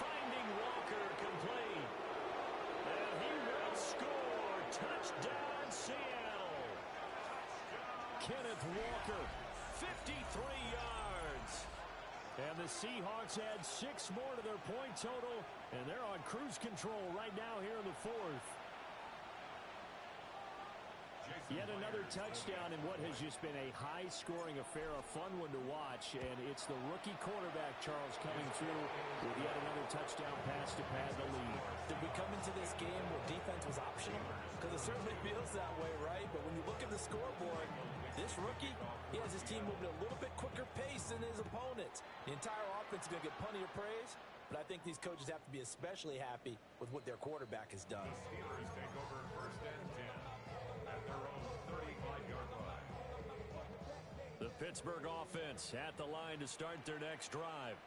Finding Walker complete. And he will score. Touchdown, Seattle. Kenneth Walker, 53 yards. And the Seahawks add 6 more to their point total, and they're on cruise control right now here in the fourth. Yet another touchdown in what has just been a high-scoring affair, a fun one to watch, and it's the rookie quarterback, Charles, coming through with yet another touchdown pass to pad the lead. Did we come into this game where defense was optional? Because it certainly feels that way, right? But when you look at the scoreboard, this rookie, he has his team moving at a little bit quicker pace than his opponents. The entire offense is going to get plenty of praise, but I think these coaches have to be especially happy with what their quarterback has done. The Steelers take over first and 10 at their own 35-yard line. The Pittsburgh offense at the line to start their next drive.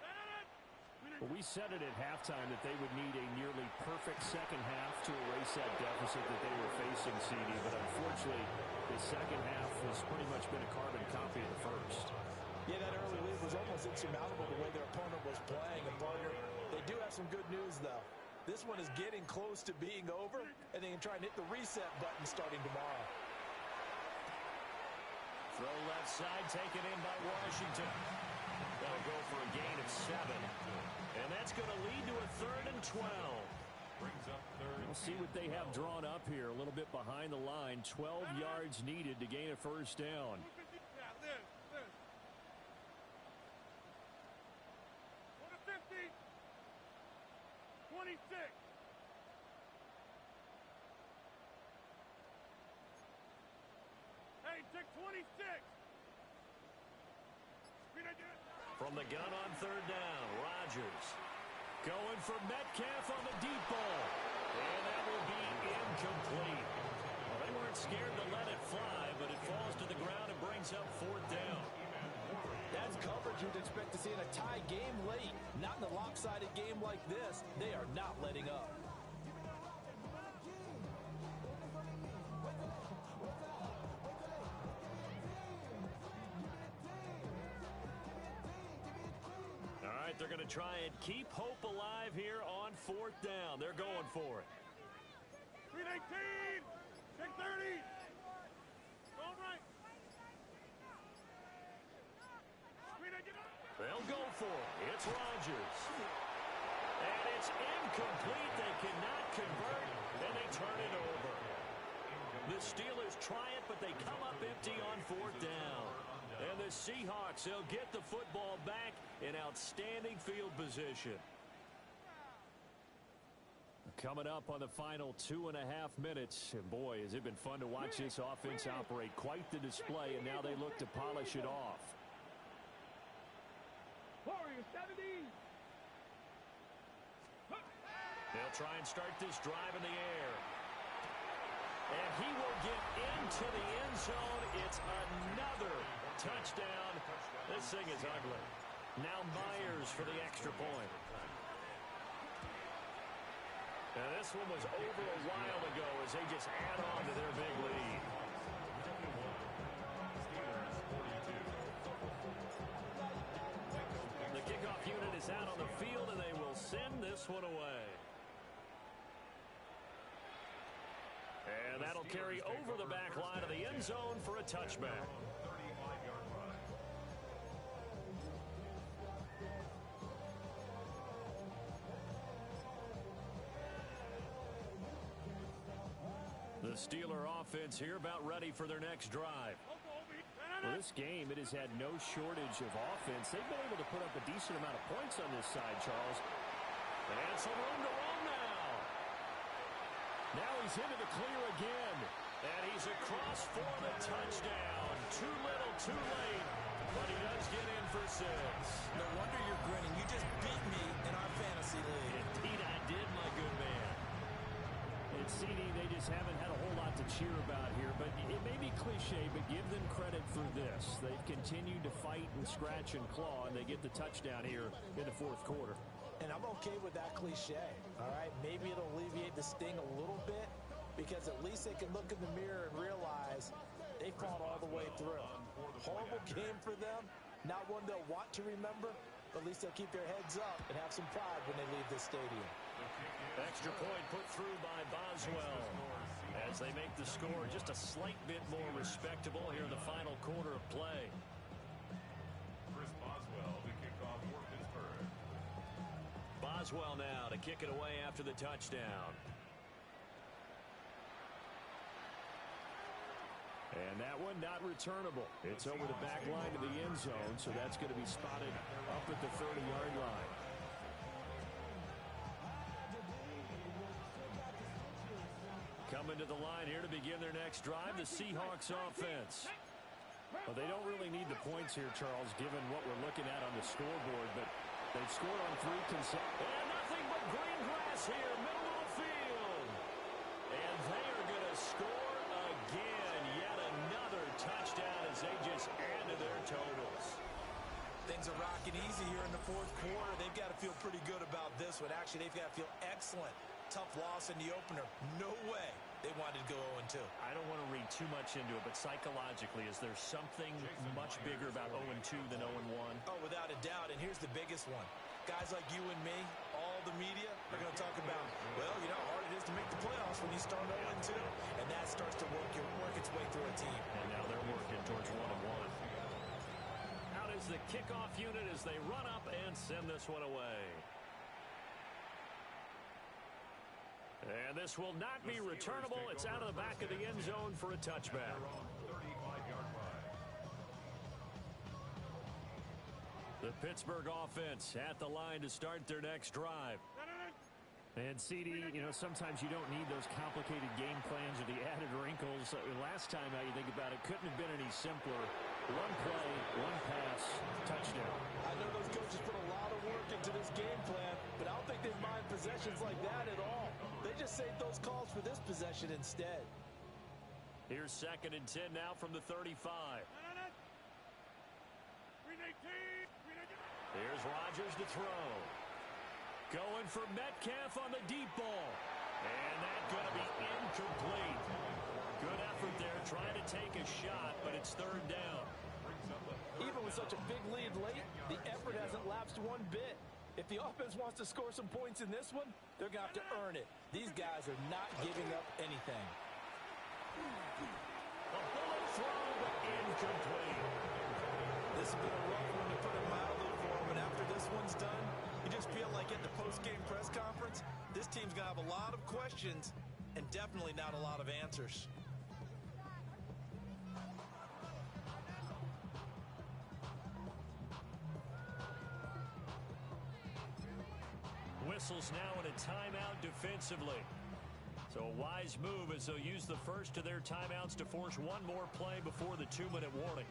Well, we said it at halftime that they would need a nearly perfect second half to erase that deficit that they were facing, CD, but unfortunately, the second half has pretty much been a carbon copy of the first. Yeah, that early lead was almost insurmountable the way their opponent was playing. And partner, they do have some good news, though. This one is getting close to being over, and they can try and hit the reset button starting tomorrow. Throw left side, taken in by Washington. They'll go for a gain of 7. And that's going to lead to a 3rd and 12. Brings up third. We'll see what they have drawn up here. A little bit behind the line. 12 yards needed to gain a first down. Yeah, Liz. 50. 26. Hey, take 26. From the gun on 3rd down, Rodgers going for Metcalf on the deep ball. And that will be incomplete. Well, they weren't scared to let it fly, but it falls to the ground and brings up 4th down. That's coverage you'd expect to see in a tie game late. Not in a lopsided game like this. They are not letting up. All right, they're going to try and keep hope alive here on 4th down. They're going for it. 318. 630. Going right. They'll go for it. It's Rodgers. And it's incomplete. They cannot convert, and they turn it over. The Steelers try it, but they come up empty on 4th down. And the Seahawks, they'll get the football back in outstanding field position. Coming up on the final 2.5 minutes. And boy, has it been fun to watch this offense operate. Quite the display, and now they look to polish it off. Warriors 70. They'll try and start this drive in the air. And he will get into the end zone. It's another touchdown. This thing is ugly. Now Myers for the extra point. And this one was over a while ago as they just add on to their big lead. The kickoff unit is out on the field, and they will send this one away. And that'll carry over the back line of the end zone for a touchback. 35-yard line. The Steeler offense here about ready for their next drive. Well, this game, it has had no shortage of offense. They've been able to put up a decent amount of points on this side, Charles. And some room to run now. Now he's into the clear again. And he's across for the touchdown. Too little, too late. But he does get in for 6. No wonder you're grinning. You just beat me in our fantasy league. Indeed I did, my good man. And CD, they just haven't had a whole lot to cheer about here. But it maybe cliche, but give them credit for this. They've continued to fight and scratch and claw, and they get the touchdown here in the fourth quarter. And I'm okay with that cliche, all right? Maybe it'll alleviate the sting a little bit because at least they can look in the mirror and realize they fought all the way through. Horrible game for them, not one they'll want to remember, but at least they'll keep their heads up and have some pride when they leave this stadium. Extra point put through by Boswell as they make the score just a slight bit more respectable here in the final quarter of play. Chris Boswell to kick off for Pittsburgh. Boswell now to kick it away after the touchdown. And that one not returnable. It's over the back line of the end zone, so that's going to be spotted up at the 30-yard line. Coming to the line here to begin their next drive, the Seahawks offense. Well, they don't really need the points here, Charles, given what we're looking at on the scoreboard, but they've scored on 3 consecutive. And nothing but green grass here, middle of the field. And they are going to score again. Yet another touchdown as they just add to their totals. Things are rocking easy here in the fourth quarter. They've got to feel pretty good about this one. Actually, they've got to feel excellent. Tough loss in the opener. No way they wanted to go 0-2. I don't want to read too much into it, but psychologically, is there something much bigger about 0-2 than 0-1? Oh, without a doubt, and here's the biggest one. Guys like you and me, all the media, are going to talk about, well, you know how hard it is to make the playoffs when you start 0-2, and that starts to work its way through a team. And now they're working towards 1-1. Out is the kickoff unit as they run up and send this one away. And this will not be returnable. It's out of the back of the end zone for a touchback. The Pittsburgh offense at the line to start their next drive. And CD, you know, sometimes you don't need those complicated game plans or the added wrinkles. Last time, now you think about it, couldn't have been any simpler. One play, one pass, touchdown. I know those coaches put a lot of work into this game plan, but I don't think they mind possessions like that at all. They just saved those calls for this possession instead. Here's 2nd and 10 now from the 35. Here's Rodgers to throw. Going for Metcalf on the deep ball. And that's going to be incomplete. Good effort there, trying to take a shot, but it's 3rd down. Even with such a big lead late, the effort hasn't lapsed one bit. If the offense wants to score some points in this one, they're going to have to earn it. These guys are not giving up anything. A bullet throw, but incomplete. This has been a rough one to put it mildly for them, but after this one's done, you just feel like at the post-game press conference, this team's going to have a lot of questions and definitely not a lot of answers. Whistles now in a timeout defensively. So a wise move as they'll use the first of their timeouts to force one more play before the 2-minute warning.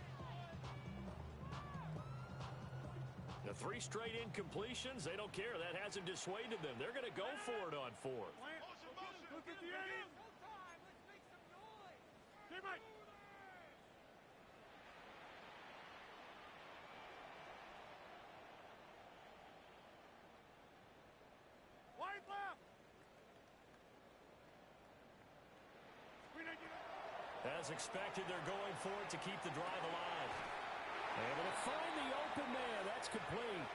The 3 straight incompletions, they don't care. That hasn't dissuaded them. They're going to go for it on 4th. Look at the end. Team right. Wide left. As expected, they're going for it to keep the drive alive. Able to find the open man. That's complete.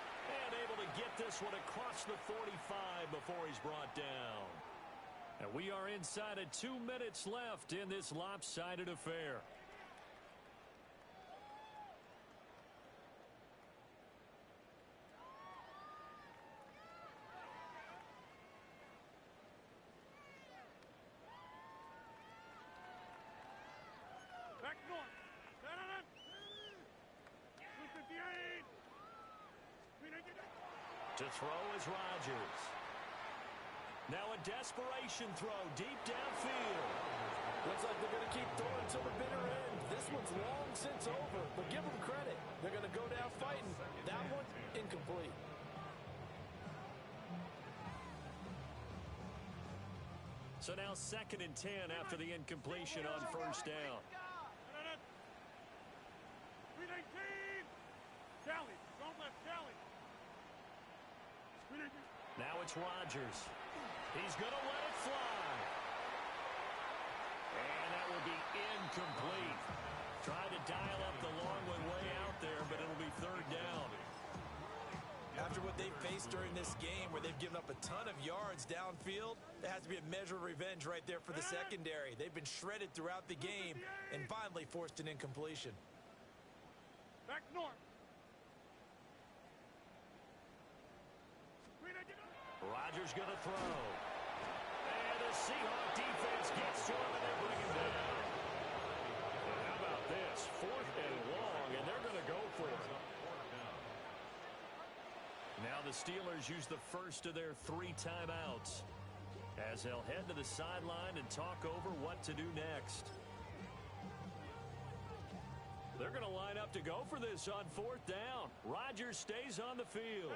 And able to get this one across the 45 before he's brought down. And we are inside of 2 minutes left in this lopsided affair. Back north. To throw is Rodgers. Now a desperation throw deep downfield. Looks like they're going to keep throwing till the bitter end. This one's long since over, but give them credit. They're going to go down fighting. That one, incomplete. So now 2nd and 10 after the incompletion on 1st down. 319. Kelly, don't let Kelly. 319. Now it's Rodgers. He's going to let it fly. And that will be incomplete. Tried to dial up the long one way out there, but it'll be third down. After what they faced during this game where they've given up a ton of yards downfield, there has to be a measure of revenge right there for the secondary. They've been shredded throughout the game and finally forced an incompletion. Back north. Rodgers going to throw. And the Seahawks defense gets to him and they bring him down. And how about this? 4th and long, and they're going to go for it. Now the Steelers use the first of their 3 timeouts as they'll head to the sideline and talk over what to do next. They're going to line up to go for this on 4th down. Rodgers stays on the field.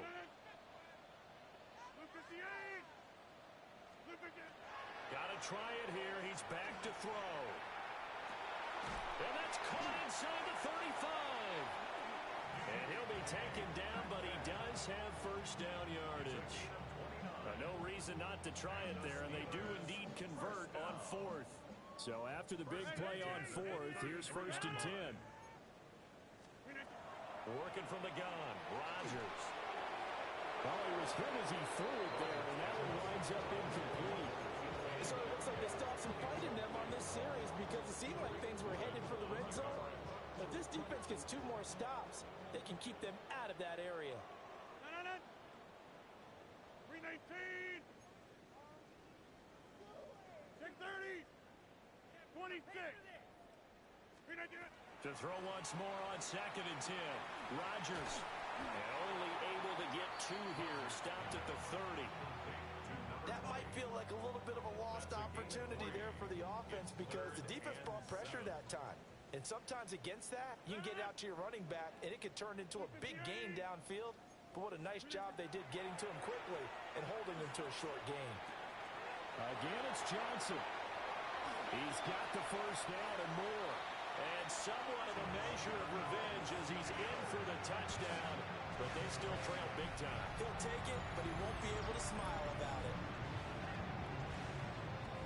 Got to try it here. He's back to throw. And that's caught inside the 35. And he'll be taken down, but he does have first down yardage. No reason not to try it there, and they do indeed convert on 4th. So after the big play on 4th, here's 1st and 10. Working from the gun, Rodgers. Well, he was hit as he threw it there, and that one winds up incomplete. So it looks like they stopped some fight in them on this series because it seemed like things were headed for the red zone. If this defense gets 2 more stops, they can keep them out of that area. 319. 630. 26. 319. To throw once more on 2nd and 10. Rodgers only able to get 2 here. Stopped at the 30. That might feel like a little bit of a lost opportunity there for the offense because the defense brought pressure that time. And sometimes against that, you can get out to your running back, and it could turn into a big gain downfield. But what a nice job they did getting to him quickly and holding him to a short gain. Again, it's Johnson. He's got the first down and more. And somewhat of a measure of revenge as he's in for the touchdown. But they still trail big time. He'll take it, but he won't be able to smile about it.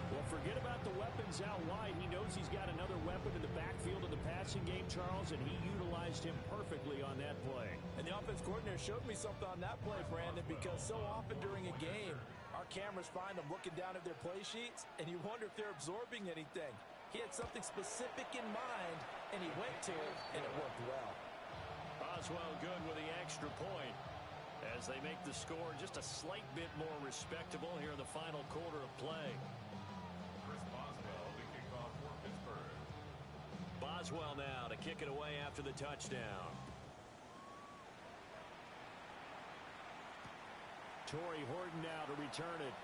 Well, forget about the weapons out wide. He knows he's got another weapon in the backfield of the passing game, Charles, and he utilized him perfectly on that play. And the offense coordinator showed me something on that play, Brandon, because so often during a game, our cameras find them looking down at their play sheets, and you wonder if they're absorbing anything. He had something specific in mind, and he went to it, and it worked well. Boswell good with the extra point as they make the score just a slight bit more respectable here in the final quarter of play. Chris Boswell to kick off for Pittsburgh. Boswell now to kick it away after the touchdown. Torrey Horton now to return it.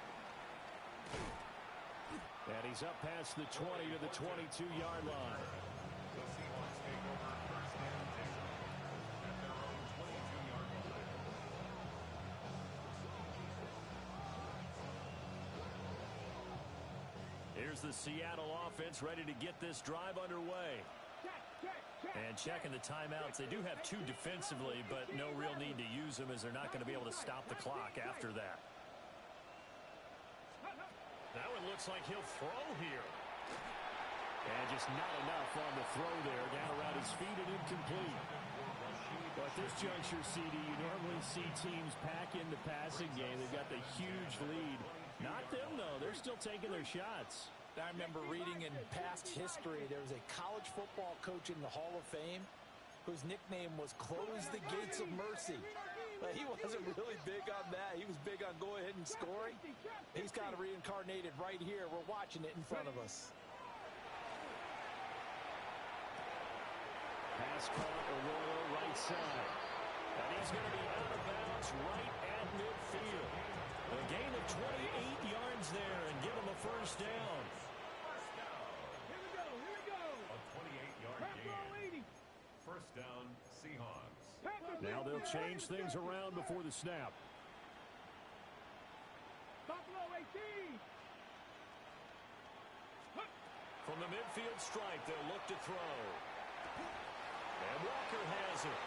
And he's up past the 20 to the 22-yard line. The Seahawks take over 1st and 10 at their own 22-yard line. Here's the Seattle offense ready to get this drive underway. And checking the timeouts. They do have 2 defensively, but no real need to use them as they're not going to be able to stop the clock after that. Now it looks like he'll throw here. And just not enough on the throw there. Down around his feet and incomplete. But at this juncture, CD, you normally see teams pack in the passing game. They've got the huge lead. Not them, though. They're still taking their shots. I remember reading in past history, there was a college football coach in the Hall of Fame whose nickname was Close the Gates of Mercy. But he wasn't really big on that. He was big on go ahead and scoring. He's kind of reincarnated right here. We're watching it in front of us. Pass caught, Arroyo right side. And he's going to be out of bounds right at midfield. A gain of 28 yards there and give him a first down. Here we go. A 28-yard gain. First down, Seahawks. Now they'll change things around before the snap. Buffalo 18. From the midfield stripe, they'll look to throw. And Walker has it.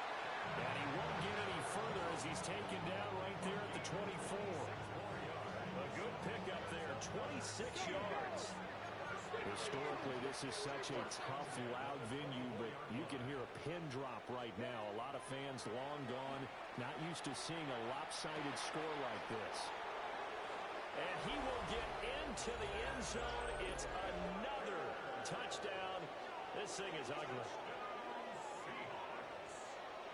And he won't get any further as he's taken down right there at the 24. A good pickup there, 26 yards. Historically, this is such a tough, loud venue, but you can hear a pin drop right now. A lot of fans long gone, not used to seeing a lopsided score like this. And he will get into the end zone. It's another touchdown. This thing is ugly.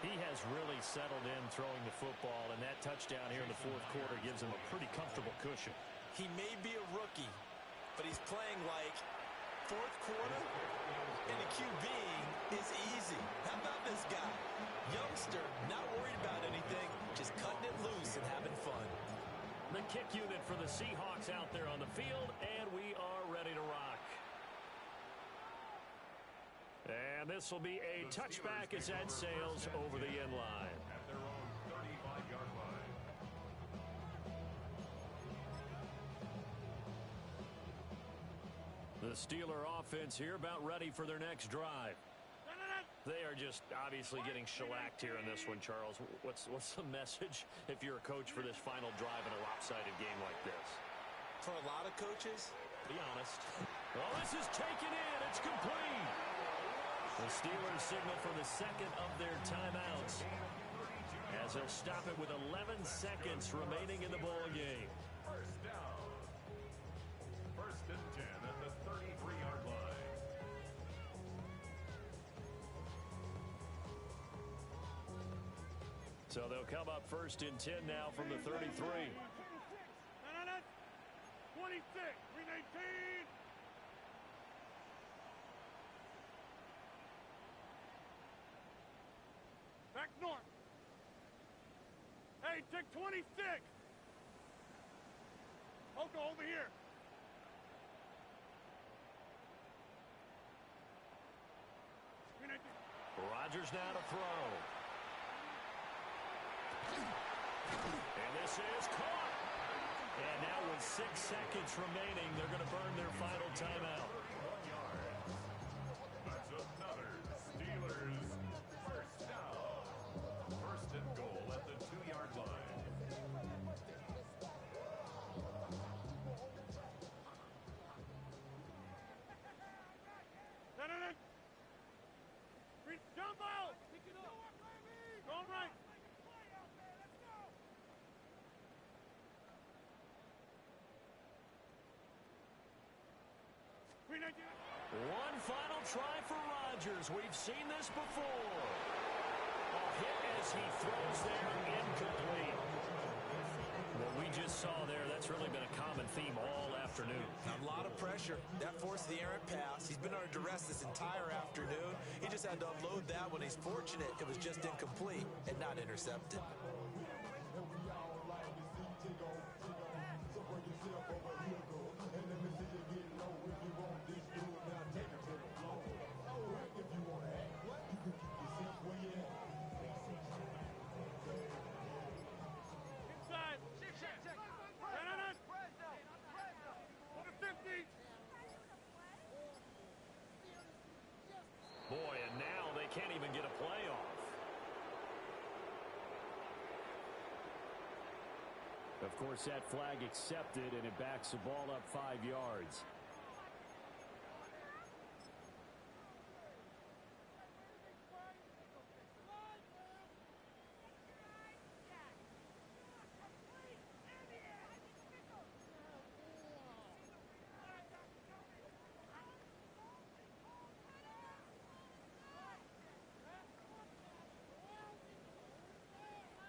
He has really settled in throwing the football, and that touchdown here in the fourth quarter gives him a pretty comfortable cushion. He may be a rookie, but he's playing like fourth quarter, and the QB is easy. How about this guy? Youngster, not worried about anything, just cutting it loose and having fun. The kick unit for the Seahawks out there on the field, and we are ready to rock. And this will be a touchback as that sails over the end line. At their own 35-yard line. The Steeler offense here about ready for their next drive. They are just obviously getting shellacked here in this one, Charles. What's the message if you're a coach for this final drive in a lopsided game like this? For a lot of coaches, Be honest. Well, this is taken in. It's complete. The Steelers signal for the second of their timeouts as they'll stop it with 11 seconds remaining in the ball game. First down. First and 10 at the 33-yard line. So they'll come up first and 10 now from the 33. 26, 319. Back north. Hey, take 26. Oko, over here. Rodgers now to throw. And this is caught. And now with 6 seconds remaining, they're going to burn their final timeout. That's another Steelers first down. First and goal at the 2-yard line. Jump out. Pick it up. Go right. One final try for Rodgers. We've seen this before. A hit as he throws there, incomplete. What we just saw there, that's really been a common theme all afternoon. a lot of pressure. That forced the errant pass. He's been under duress this entire afternoon. He just had to unload that when he's fortunate it was just incomplete and not intercepted. Boy, and now they can't even get a playoff. Of course, that flag accepted, and it backs the ball up 5 yards.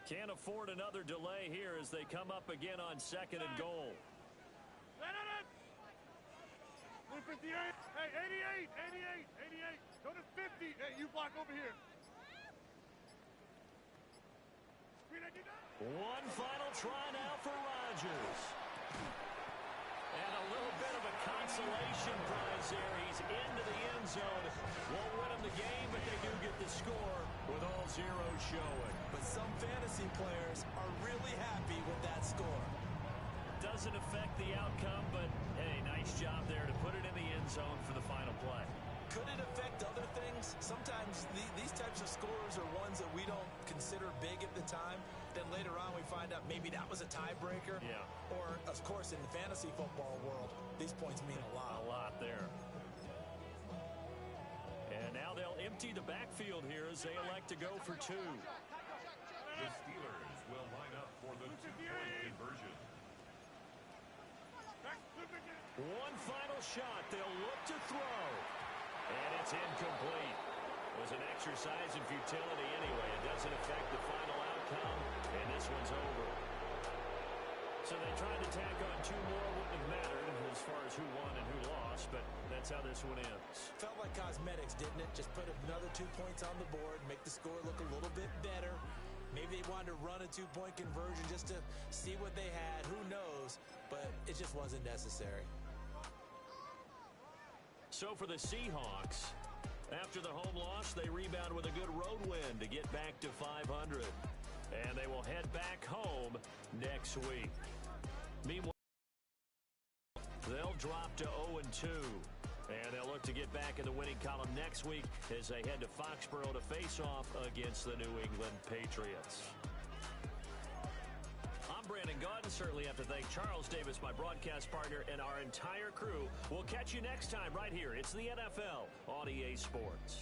Can't afford another delay here as they come up again on 2nd and goal. 158. Hey, 88. Go to 50. Hey, you block over here. One final try now for Rodgers. And a little bit of a consolation prize there. He's into the end zone. Won't win him the game, but they do get the score with all zeros showing. But some fantasy players are really happy with that score. Doesn't affect the outcome, but hey, nice job there to put it in the end zone for the final play. Could it affect other things? games, sometimes these types of scores are ones that we don't consider big at the time. Then later on we find out maybe that was a tiebreaker. Yeah. Or, of course, in the fantasy football world, these points mean a lot. A lot there. And now they'll empty the backfield here as they elect to go for two. The Steelers will line up for the two-point conversion. One final shot. They'll look to throw. And it's incomplete. It was an exercise in futility anyway. It doesn't affect the final outcome. And this one's over. So they tried to tack on two more. Wouldn't have mattered as far as who won and who lost. But that's how this one ends. Felt like cosmetics, didn't it? Just put another 2 points on the board, make the score look a little bit better. Maybe they wanted to run a two-point conversion just to see what they had. Who knows? But it just wasn't necessary. So for the Seahawks, after the home loss, they rebound with a good road win to get back to 500. And they will head back home next week. Meanwhile, they'll drop to 0-2. And they'll look to get back in the winning column next week as they head to Foxborough to face off against the New England Patriots. I'm Brandon Gaudin. Certainly have to thank Charles Davis, my broadcast partner, and our entire crew. We'll catch you next time right here. It's the NFL on EA Sports.